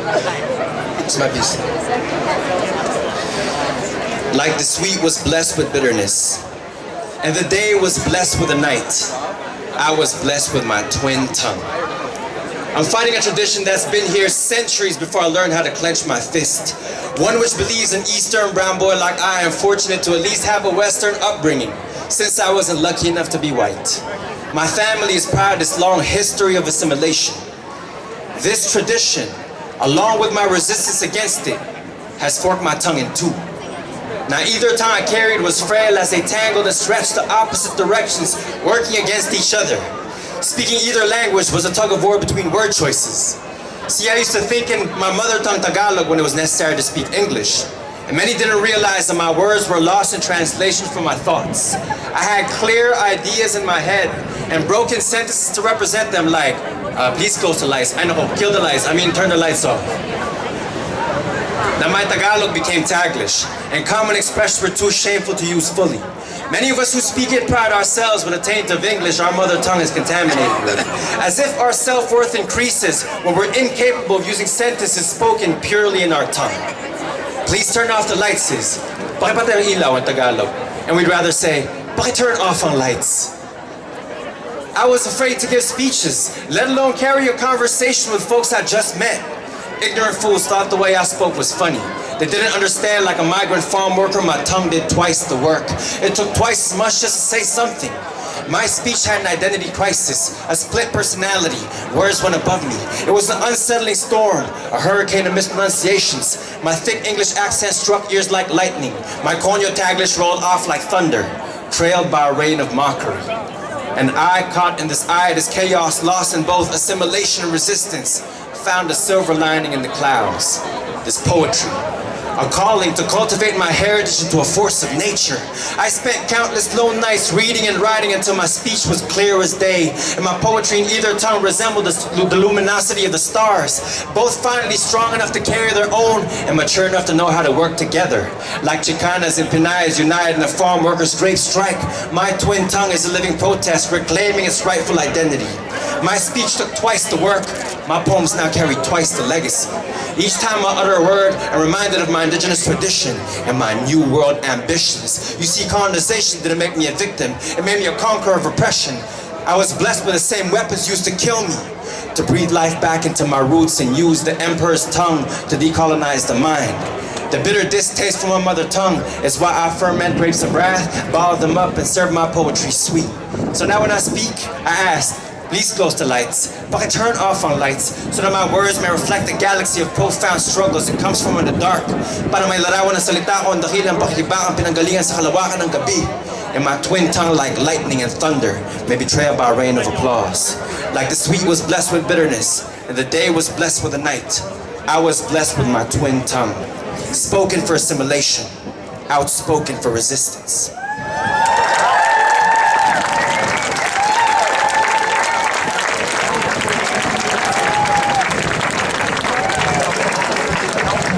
It's my piece. Like the sweet was blessed with bitterness, and the day was blessed with the night, I was blessed with my twin tongue. I'm fighting a tradition that's been here centuries before I learned how to clench my fist. One which believes an Eastern brown boy like I am fortunate to at least have a Western upbringing, since I wasn't lucky enough to be white. My family is proud of this long history of assimilation. This tradition, along with my resistance against it, has forked my tongue in two. Now either tongue I carried was frail as they tangled and stretched the opposite directions, working against each other. Speaking either language was a tug of war between word choices. See, I used to think in my mother tongue Tagalog when it was necessary to speak English. And many didn't realize that my words were lost in translation from my thoughts. I had clear ideas in my head and broken sentences to represent them like, please close the lights. I know, kill the lights, turn the lights off. Now my Tagalog became Taglish, and common expressions were too shameful to use fully. Many of us who speak it pride ourselves with a taint of English our mother tongue is contaminated with. As if our self-worth increases when we're incapable of using sentences spoken purely in our tongue. Please turn off the lights, sis. Pakipatay ang ilaw in Tagalog. And we'd rather say, turn off ang lights. I was afraid to give speeches, let alone carry a conversation with folks I just met. Ignorant fools thought the way I spoke was funny. They didn't understand like a migrant farm worker, my tongue did twice the work. It took twice as much just to say something. My speech had an identity crisis, a split personality. Words went above me. It was an unsettling storm, a hurricane of mispronunciations. My thick English accent struck ears like lightning. My Konyo Taglish rolled off like thunder, trailed by a rain of mockery. And I, caught in this chaos, lost in both assimilation and resistance, found a silver lining in the clouds, this poetry. A calling to cultivate my heritage into a force of nature. I spent countless lone nights reading and writing until my speech was clear as day, and my poetry in either tongue resembled the luminosity of the stars, both finally strong enough to carry their own and mature enough to know how to work together. Like Chicanas and Pinayas united in a farm workers' great strike, my twin tongue is a living protest reclaiming its rightful identity. My speech took twice the work. My poems now carry twice the legacy. Each time I utter a word, I'm reminded of my indigenous tradition and my new world ambitions. You see, colonization didn't make me a victim. It made me a conqueror of oppression. I was blessed with the same weapons used to kill me, to breathe life back into my roots and use the emperor's tongue to decolonize the mind. The bitter distaste for my mother tongue is why I ferment grapes of wrath, bottle them up, and serve my poetry sweet. So now when I speak, I ask, please close the lights, but I turn off on lights so that my words may reflect the galaxy of profound struggles that comes from in the dark. Para may larawan ng salita ko ang dakilang pakikibakang pinanggalingan sa kalawakan ng gabi. And my twin tongue like lightning and thunder may be trailed by a rain of applause. Like the sweet was blessed with bitterness, and the day was blessed with the night, I was blessed with my twin tongue. Spoken for assimilation, outspoken for resistance.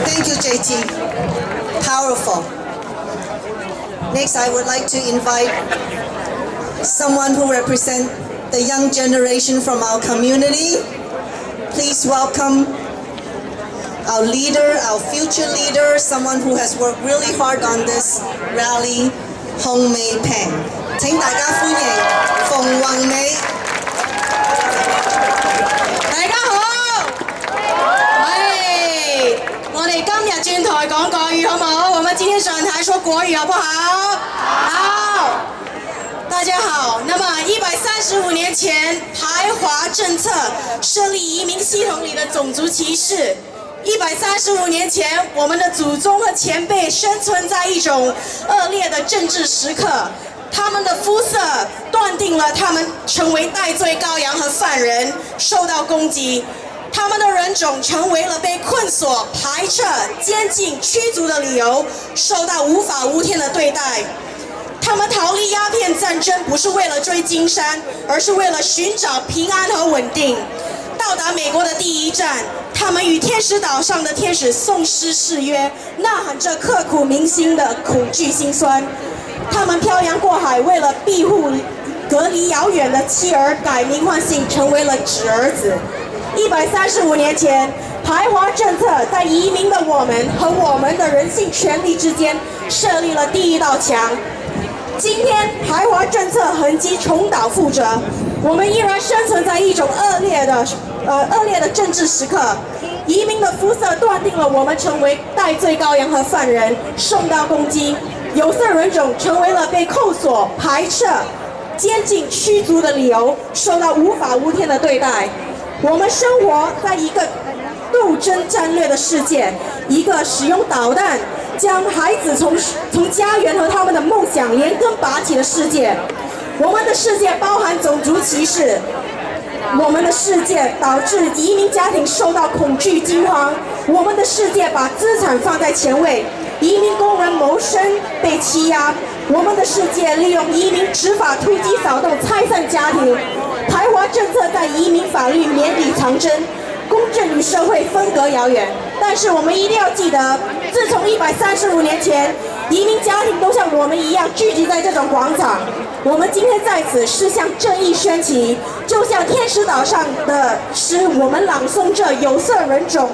Thank you, JT. Powerful. Next, I would like to invite someone who represents the young generation from our community. Please welcome our leader, our future leader, someone who has worked really hard on this rally, Mei Pang. 請大家歡迎馮宏美。大家好，我哋今日轉台講國語好唔好？我們今天上台說國語好不好？好。大家好，那麼135年前，排排华政策，设立移民系统里的种族歧视。135年前，我们的祖宗和前辈生存在一种恶劣的政治时刻，他们的肤色断定了他们成为代罪羔羊和犯人，受到攻击。他们的人种成为了被困锁、排斥、监禁、驱逐的理由，受到无法无天的对待。他们逃离鸦片战争不是为了追金山，而是为了寻找平安和稳定。到达美国的第一站，他们与天使岛上的天使颂诗誓约，呐喊着刻骨铭心的恐惧心酸。他们漂洋过海，为了庇护隔离遥远的妻儿，改名换姓，成为了纸儿子。135年前，排华政策在移民的我们和我们的人性权利之间设立了第一道墙。今天，排华政策痕迹重蹈覆辙，我们依然生存在一种恶劣的政治时刻。移民的肤色断定了我们成为代罪羔羊和犯人，受到攻击。有色人种成为了被扣锁、排斥、监禁、驱逐的理由，受到无法无天的对待。我们生活在一个斗争战略的世界，一个使用导弹将孩子从家园和他们的梦想连根拔起的世界。我们的世界包含种族歧视，我们的世界导致移民家庭受到恐惧惊慌，我们的世界把资产放在前位，移民工人谋生被欺压，我们的世界利用移民执法突击扫动拆散家庭。排华政策在移民法律绵里藏针，公正与社会分隔遥远。但是我们一定要记得，自从135年前，移民家庭都像我们一样聚集在这种广场。我们今天在此是向正义宣旗，就像天使岛上的诗，我们朗诵着有色人种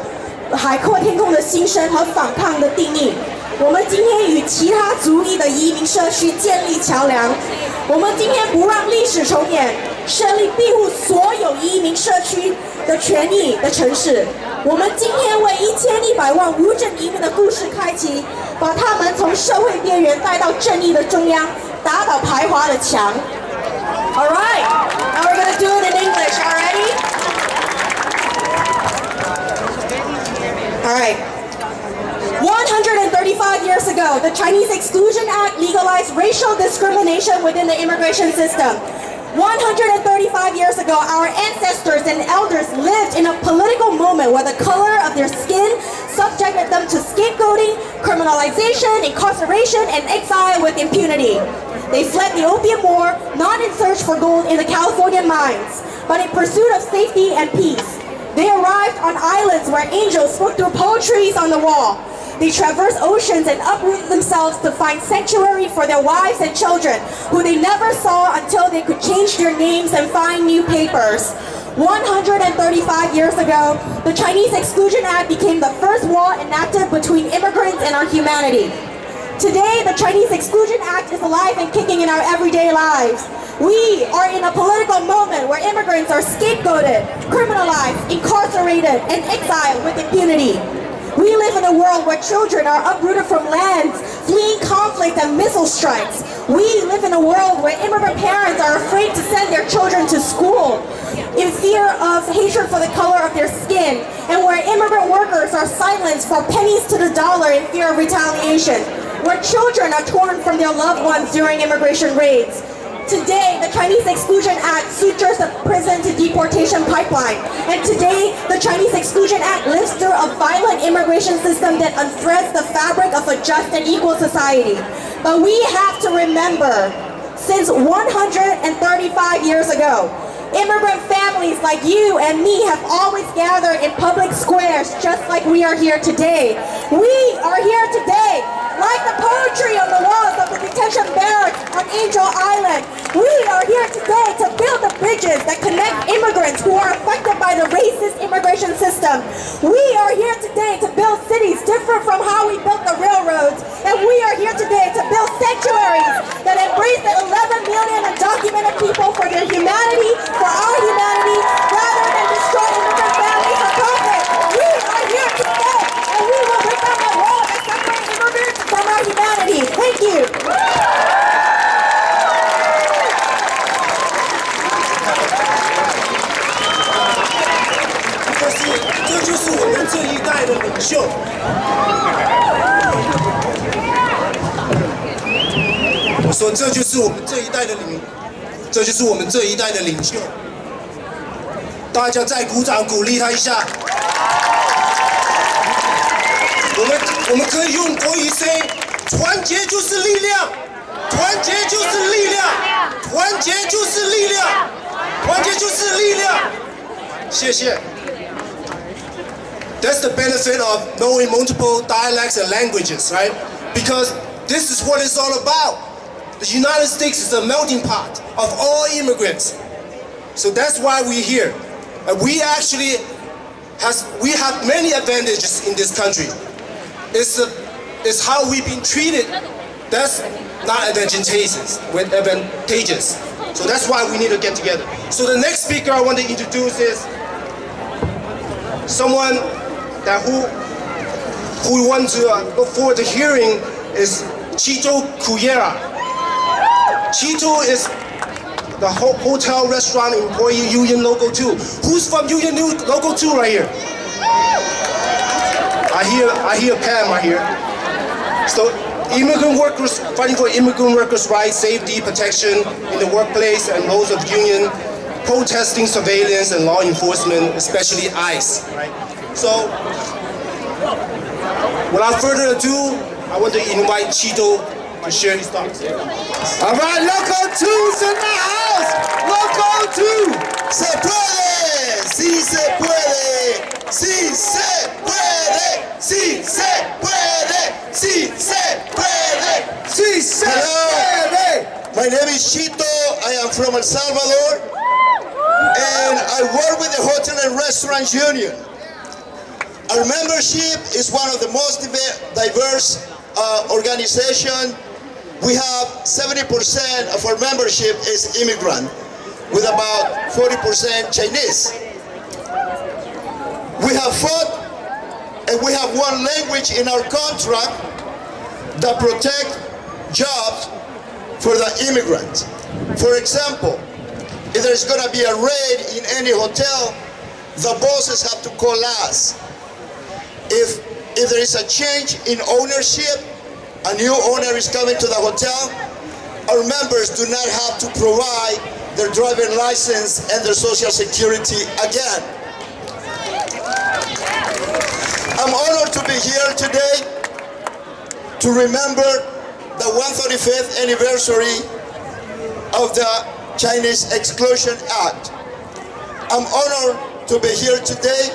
海阔天空的心声和反抗的定义。我们今天与其他族裔的移民社区建立桥梁。我们今天不让历史重演，设立庇护所有移民社区的权益的城市。我们今天为1100万无证移民的故事开启，把他们从社会边缘带到正义的中央，打倒排华的墙。All right, now we're gonna do it in English. Already? All right. 135 years ago, the Chinese Exclusion Act legalized racial discrimination within the immigration system. 135 years ago, our ancestors and elders lived in a political moment where the color of their skin subjected them to scapegoating, criminalization, incarceration, and exile with impunity. They fled the Opium War, not in search for gold in the Californian mines, but in pursuit of safety and peace. They arrived on islands where angels spoke through poetry on the wall. They traversed oceans and uprooted themselves to find sanctuary for their wives and children, who they never saw until they could change their names and find new papers. 135 years ago, the Chinese Exclusion Act became the first wall enacted between immigrants and our humanity. Today, the Chinese Exclusion Act is alive and kicking in our everyday lives. We are in a political moment where immigrants are scapegoated, criminalized, incarcerated, and exiled with impunity. We live in a world where children are uprooted from lands, fleeing conflict and missile strikes. We live in a world where immigrant parents are afraid to send their children to school in fear of hatred for the color of their skin, and where immigrant workers are silenced for pennies to the dollar in fear of retaliation, where children are torn from their loved ones during immigration raids. Today, the Chinese Exclusion Act sutures the prison to deportation pipeline. And today, the Chinese Exclusion Act lives through a violent immigration system that unthreads the fabric of a just and equal society. But we have to remember, since 135 years ago, immigrant families like you and me have always gathered in public squares just like we are here today. We are here today, like the poetry on the walls of the detention barracks on Angel Island. We are here today to build the bridges that connect immigrants who are affected by the racist immigration system. We are here today to build cities different from how we built the railroads. And we are here today to build sanctuaries that embrace the 11 million undocumented people for their humanity, for our humanity, rather than destroy immigrant families for profit. We are here today, and we will break down the wall that separates immigrants from our humanity. Thank you. 代的领袖。我说这就是我们这一代的领袖。大家再鼓掌鼓励他一下。我们可以用国语 say， 团结就是力量，团结就是力量，团结就是力量，团结就是力量。谢谢。That's the benefit of knowing multiple dialects and languages, right? Because this is what it's all about. The United States is a melting pot of all immigrants. So that's why we're here. And we actually have many advantages in this country. It's how we've been treated that's not advantageous. So that's why we need to get together. So the next speaker I want to introduce is someone that who we want to look forward to hearing is Chito Cuellar. Chito is the hotel restaurant employee union logo 2. Who's from union logo 2 right here? I hear Pam right here. So immigrant workers, fighting for immigrant workers' rights, safety, protection in the workplace and roles of union, protesting surveillance and law enforcement, especially ICE. Right? So without further ado, I want to invite Chito to share his thoughts. All right, local 2's in the house. Local 2. Se puede, sí se puede, sí se puede, sí se puede, sí se puede, sí se puede. My name is Chito. I am from El Salvador, and I work with the Hotel and Restaurants Union. Our membership is one of the most diverse organizations. We have 70% of our membership is immigrant, with about 40% Chinese. We have fought, and we have one language in our contract that protect jobs for the immigrants. For example, if there's going to be a raid in any hotel, the bosses have to call us. If there is a change in ownership, a new owner is coming to the hotel, our members do not have to provide their driving license and their social security again. I'm honored to be here today to remember the 135th anniversary of the Chinese Exclusion Act. I'm honored to be here today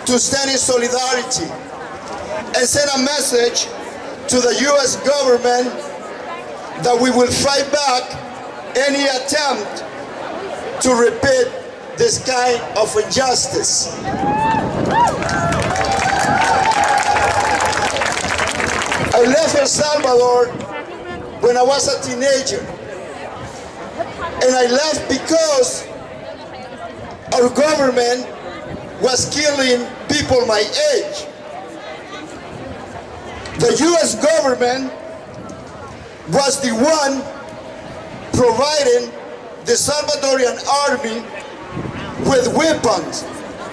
to stand in solidarity and send a message to the U.S. government that we will fight back any attempt to repeat this kind of injustice. I left El Salvador when I was a teenager, and I left because our government was killing people my age. The U.S. government was the one providing the Salvadorian army with weapons,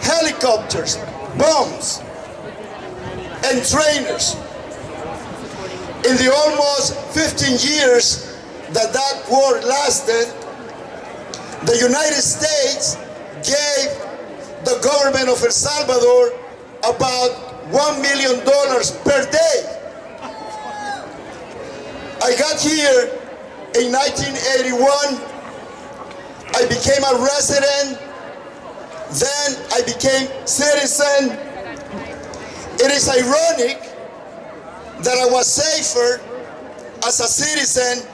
helicopters, bombs, and trainers. In the almost 15 years that war lasted, the United States gave the government of El Salvador about $1 million per day. I got here in 1981. I became a resident. Then I became citizen. It is ironic that I was safer as a citizen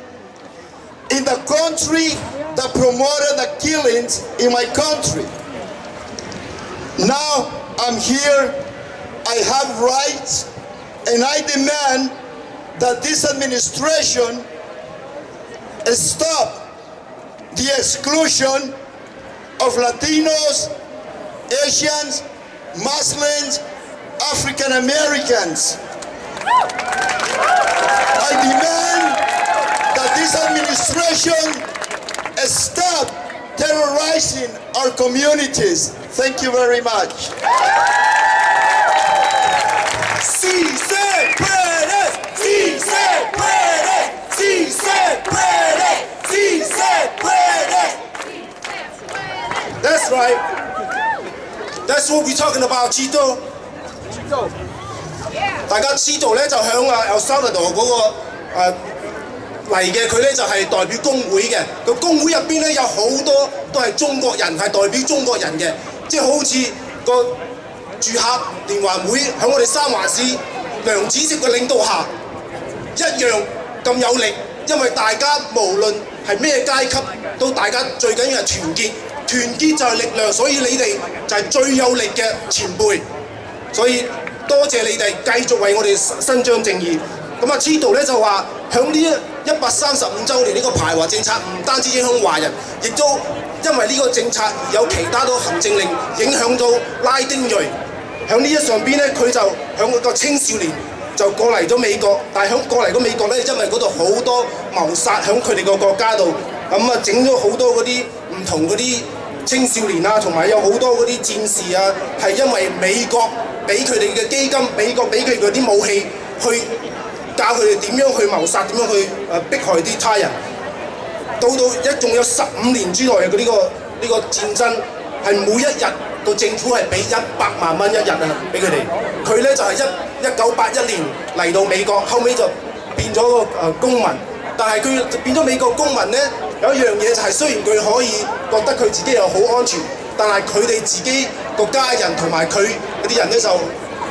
in the country that promoted the killings in my country. Now I'm here, I have rights, and I demand that this administration stop the exclusion of Latinos, Asians, Muslims, African Americans. I demand that this administration stop terrorizing our communities. Thank you very much. Si se puede, si se puede, si se puede, si se puede. That's right. That's what we're talking about, Chito. 大家知道咧，就響El Salvador 嗰個嚟嘅，佢咧就係代表工會嘅。個工會入邊咧有好多都係中國人，係代表中國人嘅，即係好似個住客連環會喺我哋三環市梁主席嘅領導下，一樣咁有力。因為大家無論係咩階級，都大家最緊要係團結，團結就係力量。所以你哋就係最有力嘅前輩。所以多謝你哋繼續為我哋伸張正義。咁啊，Chito咧就話響呢135週年呢個排華政策唔單止影響華人，亦都因為呢個政策有其他都行政令影響到拉丁裔。響呢上邊咧，佢就響個青少年就過嚟咗美國，但係響過嚟咗美國咧，因為嗰度好多謀殺響佢哋個國家度，咁啊整咗好多嗰啲唔同嗰啲青少年啊，同埋有好多嗰啲戰士啊，係因為美國俾佢哋嘅基金，美國俾佢哋啲武器去教佢哋點樣去謀殺，點樣去迫害啲他人。到一共有15年之內嘅呢個戰爭，係每一日個政府係俾100萬蚊一日啊，俾佢哋。佢咧就係1981年嚟到美國，後尾就變咗個公民。但係佢變咗美國公民咧，有一樣嘢就係雖然佢可以覺得佢自己又好安全，但係佢哋自己個家人同埋佢嗰啲人咧就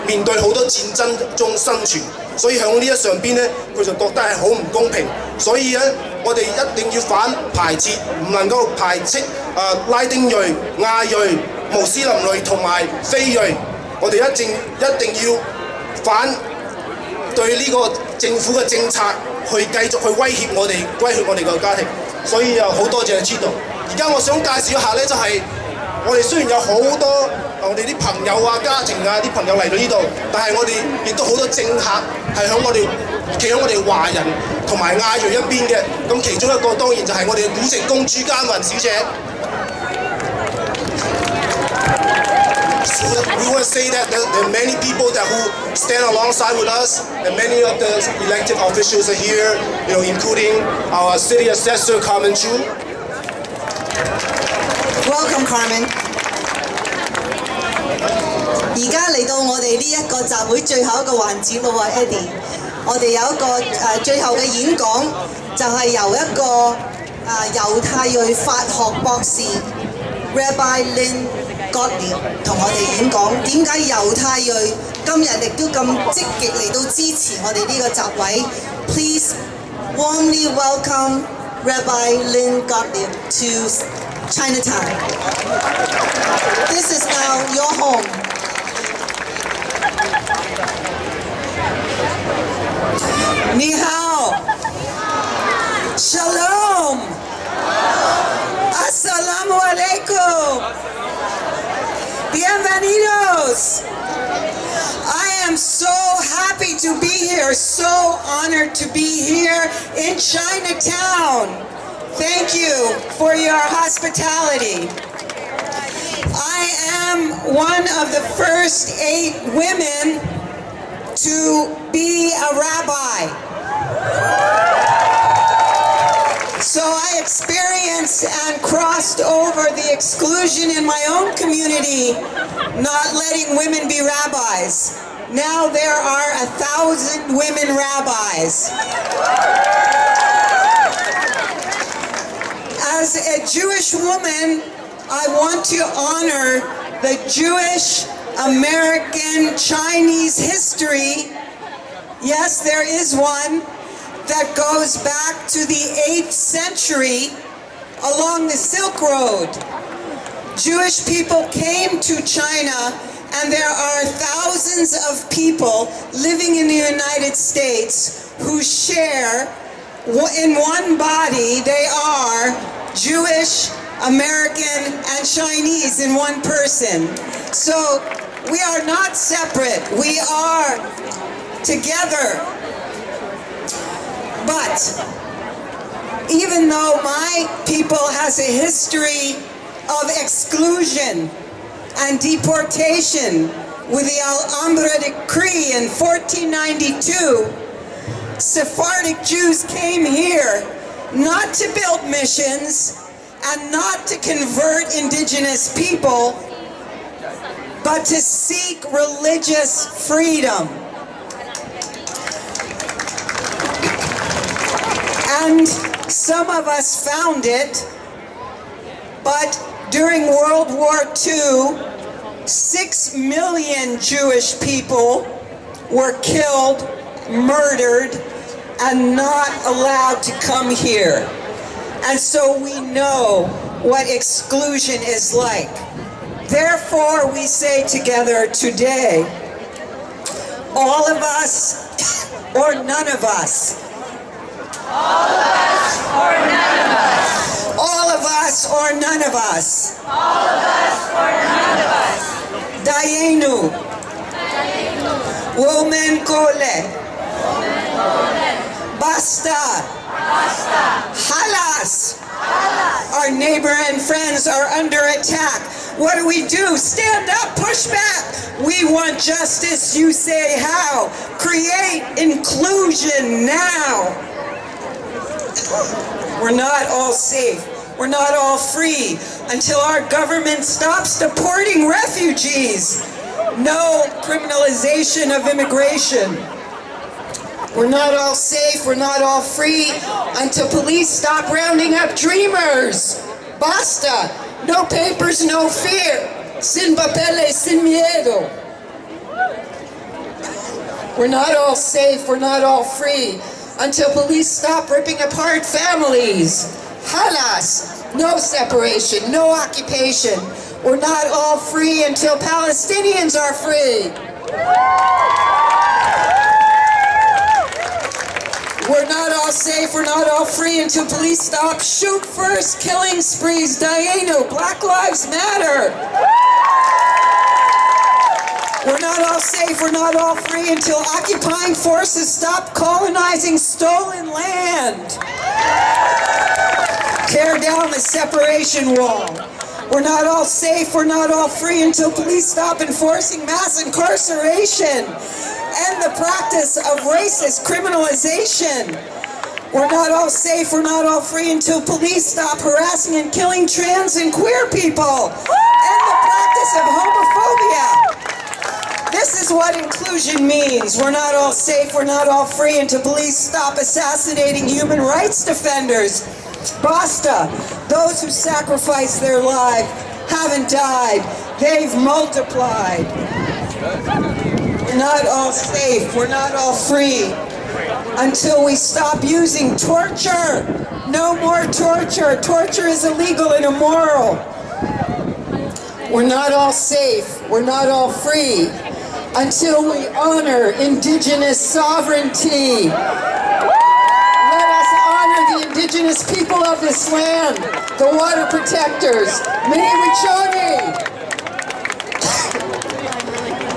面對好多戰爭中生存。所以喺呢上邊咧，佢就覺得係好唔公平。所以咧，我哋一定要反排斥，唔能夠排斥拉丁裔、亞裔、穆斯林裔同埋非裔。我哋一定要反對呢個政府嘅政策，去繼續去威脅我哋個家庭。所以好多謝Chito。而家我想介紹一下咧，就係我哋雖然有好多我哋啲朋友啊、家庭啊啲朋友嚟到呢度，但係我哋亦都好多政客係企喺我哋華人同埋亞裔一邊嘅。咁其中一個當然就係我哋嘅古城公主嘉雲小姐。We want to say that there are many people who stand alongside with us, and many of the elected officials are here, including our city assessor, Carmen Chu. Welcome, Carmen. 而家嚟到我哋呢一個集會最後一個環節咯喎 ，Eddie。我哋有一個最後嘅演講，就係由一個猶太裔法學博士 Rabbi Lynn Gottlieb 同我哋演講，點解猶太裔今日亦都咁積極嚟到支持我哋呢個集會。Please warmly welcome Rabbi Lynn Gottlieb to Chinatown. This is now your home. 你好 Shalom Assalamu alaikum Bienvenidos. I am so happy to be here, so honored to be here in Chinatown. Thank you for your hospitality. I am one of the first 8 women to be a rabbi. So I experienced and crossed over the exclusion in my own community, not letting women be rabbis. Now there are 1,000 women rabbis. As a Jewish woman, I want to honor the Jewish, American, Chinese history. Yes, there is one that goes back to the 8th century along the Silk Road. Jewish people came to China, and there are thousands of people living in the United States who share in one body. They are Jewish, American, and Chinese in one person. So we are not separate. We are together. But even though my people has a history of exclusion and deportation with the Alhambra Decree in 1492, Sephardic Jews came here not to build missions and not to convert indigenous people, but to seek religious freedom. And some of us found it, but during World War II, 6 million Jewish people were killed, murdered, and not allowed to come here. And so we know what exclusion is like. Therefore, we say together today, all of us or none of us. All of us or none of us. All of us or none of us. All of us or none of us. Dayenu. Women kole. Basta. Halas. Our neighbor and friends are under attack. What do? Stand up, push back. We want justice, you say how? Create inclusion now. We're not all safe. We're not all free until our government stops deporting refugees. No criminalization of immigration. We're not all safe, we're not all free until police stop rounding up dreamers. Basta. No papers, no fear. Sin papeles, sin miedo. We're not all safe, we're not all free until police stop ripping apart families. Halas. No separation, no occupation. We're not all free until Palestinians are free. We're not all safe, we're not all free until police stop shoot first killing sprees. Dayenu, Black Lives Matter. We're not all safe, we're not all free until occupying forces stop colonizing stolen land. Tear down the separation wall. We're not all safe, we're not all free until police stop enforcing mass incarceration and the practice of racist criminalization. We're not all safe, we're not all free until police stop harassing and killing trans and queer people and the practice of homophobia. This is what inclusion means. We're not all safe, we're not all free until police stop assassinating human rights defenders. Basta. Those who sacrificed their life haven't died, they've multiplied. We're not all safe, we're not all free until we stop using torture. No more torture. Torture is illegal and immoral. We're not all safe, we're not all free until we honor indigenous sovereignty. Let us honor the indigenous people of this land, the water protectors.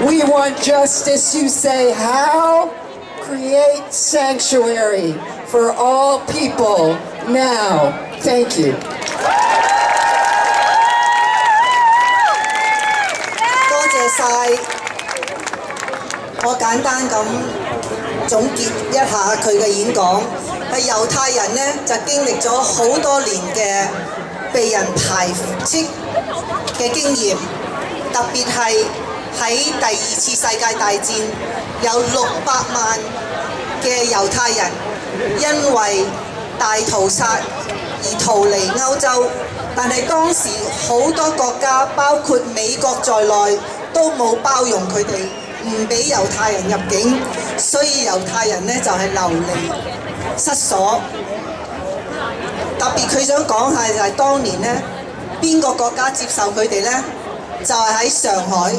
We want justice, you say how? Create sanctuary for all people now. Thank you. 多謝晒，我簡單咁總結一下佢嘅演講。係猶太人呢，就經歷咗好多年嘅被人排斥嘅經驗，特別係喺第二次世界大戰，有600萬嘅猶太人因為大屠殺而逃離歐洲，但係當時好多國家，包括美國在內，都冇包容佢哋，唔俾猶太人入境，所以猶太人呢就係流離失所。特別佢想講下就係當年呢，邊個國家接受佢哋呢？就係喺上海，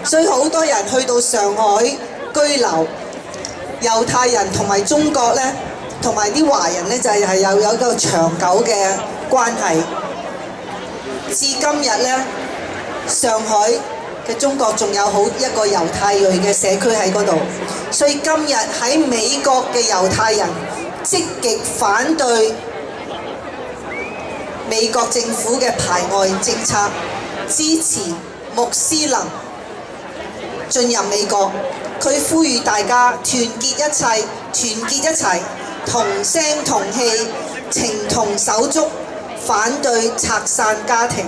所以好多人去到上海居留。猶太人同埋中國呢，同埋啲華人呢，就係有一個長久嘅關係。至今日呢，上海嘅中國仲有好一個猶太裔嘅社區喺嗰度，所以今日喺美國嘅猶太人積極反對美國政府嘅排外政策，支持穆斯林進入美國，佢呼籲大家團結一切，團結一齊，同聲同氣，情同手足，反對拆散家庭。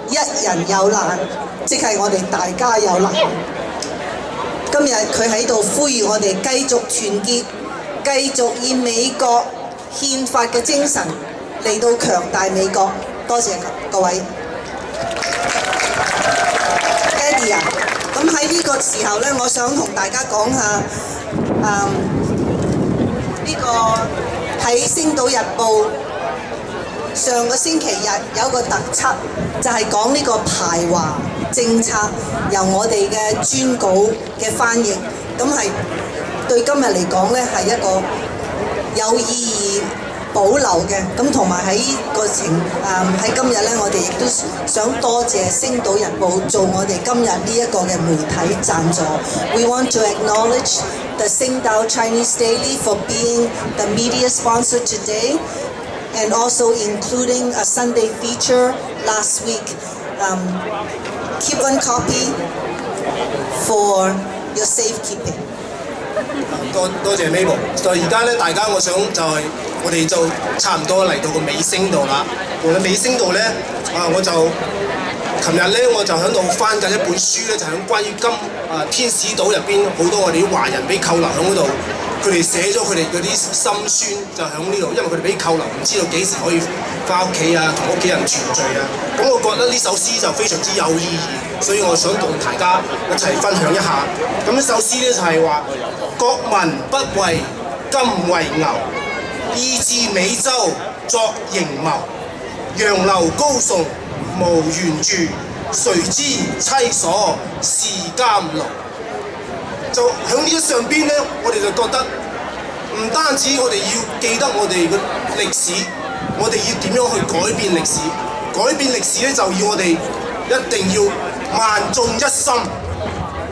一人有難，即係我哋大家有難。今日佢喺度呼籲我哋繼續團結，繼續以美國憲法嘅精神嚟到強大美國。多謝各位。Eddie 啊，咁喺呢個時候呢，我想同大家講下呢個喺《星島日報》上個星期日有個特輯，就係講呢個排華政策，由我哋嘅專稿嘅翻譯，咁係對今日嚟講呢係一個有意義保留嘅，咁同埋喺個喺今日呢，我哋亦都想多謝《星島日報》做我哋今日呢一個嘅媒體贊助。We want to acknowledge the Singdao Chinese Daily for being the media sponsor today, and also including a Sunday feature last week. Keep one copy for your safekeeping. 多謝 Mabel。就而家咧，大家我想就係我哋就差唔多嚟到個尾聲度啦。到尾聲度咧，我就琴日咧我就喺度翻緊一本書咧，就係關於天使島入邊好多我哋啲華人俾扣留喺嗰度。佢哋寫咗佢哋嗰啲心酸，就喺呢度，因為佢哋俾扣留，唔知道幾時可以翻屋企啊，同屋企人團聚啊。咁我覺得呢首詩就非常之有意義，所以我想同大家一齊分享一下。咁呢首詩咧就係話：國民不為金為牛，意志美洲作營謀。楊柳高聳無緣住，誰知妻所是監牢。就喺呢一上邊咧，我哋就覺得唔單止我哋要記得我哋嘅歷史，我哋要點樣去改變歷史。改變歷史咧，就要我哋一定要萬眾一心，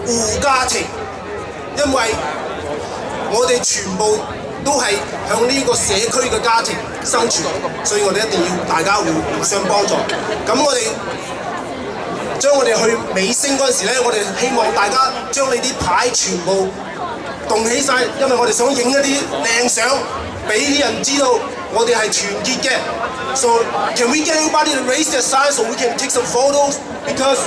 護家庭，因為我哋全部都係向呢個社區嘅家庭生存，所以我哋一定要大家互相幫助。咁我哋將我哋去尾聲嗰陣時咧，我哋希望大家將你啲牌全部動起晒，因為我哋想影一啲靚相，俾啲人知道我哋係團結嘅。So can we get everybody to raise their signs so we can take some photos? Because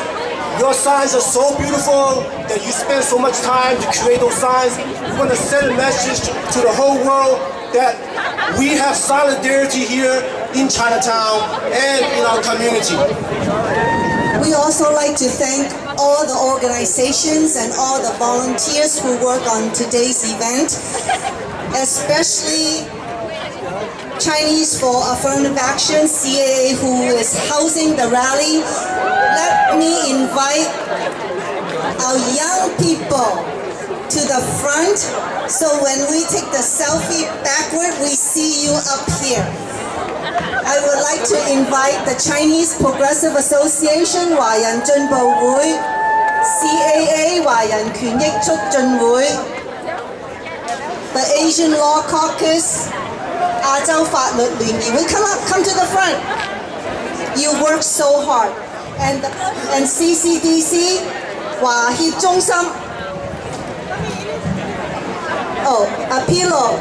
your signs are so beautiful that you spend so much time to create those signs. We want to send a message to the whole world that we have solidarity here in Chinatown and in our community. We also like to thank all the organizations and all the volunteers who work on today's event, especially Chinese for Affirmative Action, CAA, who is housing the rally. Let me invite our young people to the front, so when we take the selfie backward, we see you up here. I would like to invite the Chinese Progressive Association 華人進步會 CAA 華人權益促進會 the Asian Law Caucus 亞洲法律聯誼會 come to the front. You work so hard. And CCDC 華協中心 Oh, Apilo.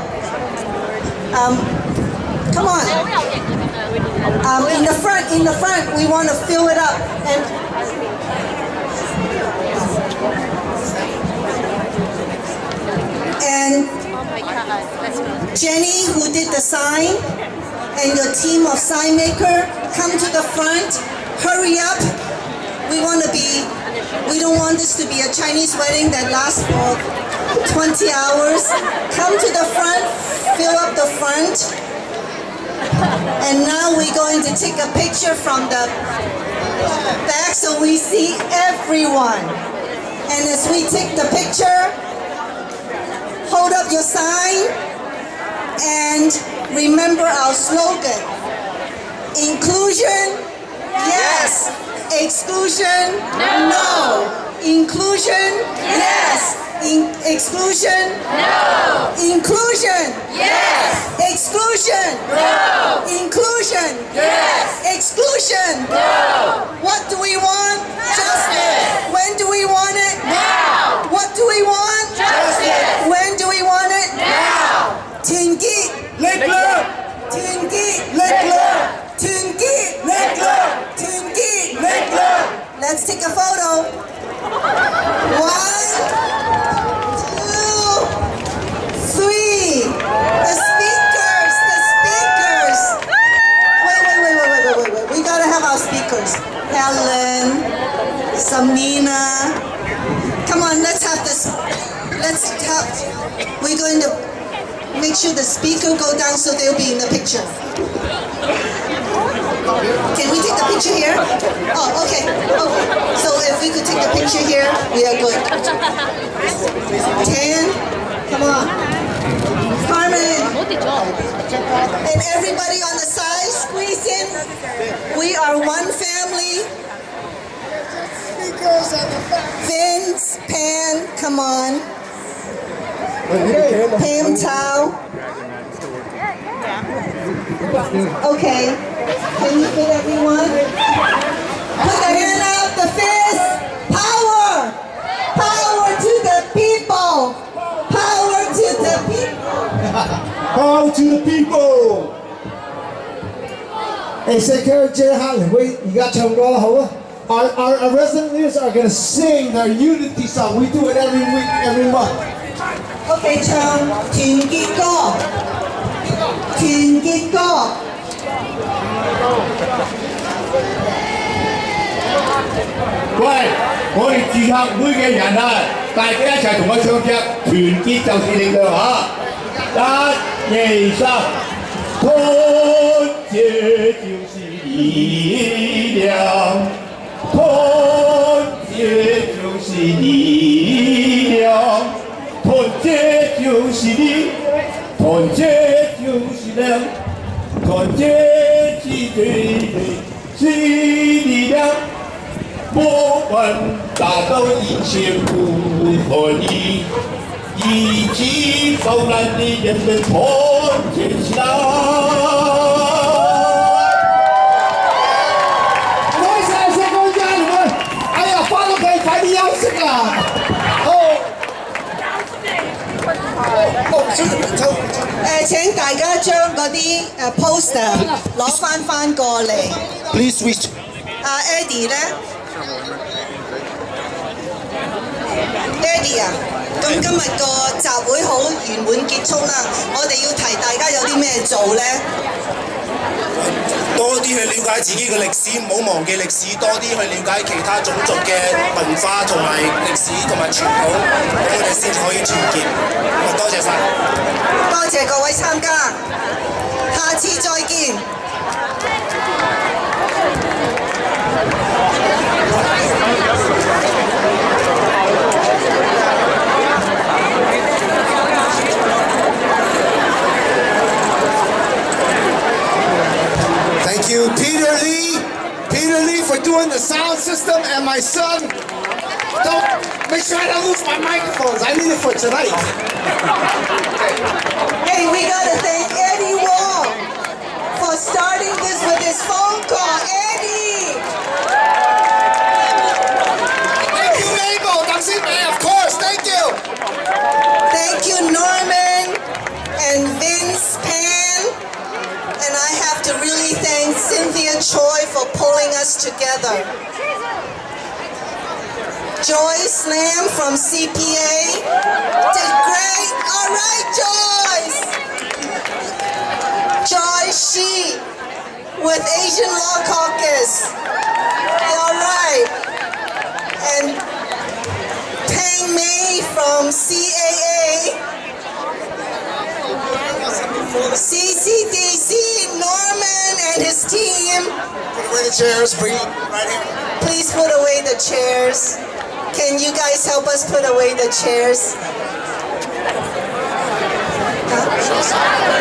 Come on. In the front, we want to fill it up. And Jenny, who did the sign, and your team of sign maker, come to the front. Hurry up. We don't want this to be a Chinese wedding that lasts for 20 hours. Come to the front, fill up the front. And now we're going to take a picture from the back so we see everyone. And as we take the picture, hold up your sign and remember our slogan. Inclusion, yes. Exclusion, no. Inclusion, yes. Exclusion, no. Inclusion, yes. Exclusion, no. Inclusion, yes. Exclusion, no. What do we want? Justice. When do we want it? Now. Let's take a photo. 1, 2, 3. The speakers. Wait. We gotta have our speakers. Helen, Samina. Come on, let's have this. We're going to make sure the speaker go down so they'll be in the picture. Can we take the picture here? Oh, okay. So if we could take the picture here, we are good. 10. Come on. Carmen. And everybody on the side, squeeze in. We are one family. Vince, Pan, come on. Pam Tao. Okay. Can you fit everyone? Put the hand up, the fist. Power! Power to the people! Power to the people! Power to the people! Hey, Secretary, you got to go home. Our resident leaders are going to sing their unity song. We do it every week, every month. Okay, 唱團結歌，團結歌。喂，我哋住客會嘅人啊，大家一齊同我唱隻團結就是力量嚇！1、2、3，團結就是力量，團結就是力量，團結就是力，團結就是量，團結是最力量。不管大到一切不合理，一起走来的人们团结起来。唔該曬社工家你們，哎呀，翻屋企快啲休息啦。請大家將嗰啲poster 攞翻過嚟。Please switch。Eddie 咧。Eddie 啊，咁今日個集會好圓滿結束啦，我哋要提大家有啲咩做咧？多啲去了解自己嘅歷史，唔好忘記歷史，多啲去了解其他種族嘅文化同埋歷史同埋傳統，咁我哋先可以團結。多謝晒，多謝各位參加，下次再見。Thank you, Peter Lee for doing the sound system, and my son. Don't make sure I don't lose my microphones. I need it for tonight. Hey, we gotta thank Eddie Wong for starting this with his phone call. Eddie! Thank you, Mabel. Of course, thank you. Thank you, Norman and Vince Pan. And I have to really thank Cynthia Choi for pulling us together. Joyce Lam from CPA did great. All right, Joyce. Joyce Shi with Asian Law Caucus. All right. And Pang Mei from CAA. CCDC, Norman and his team. Put away the chairs, bring it right here. Please put away the chairs. Can you guys help us put away the chairs? Huh?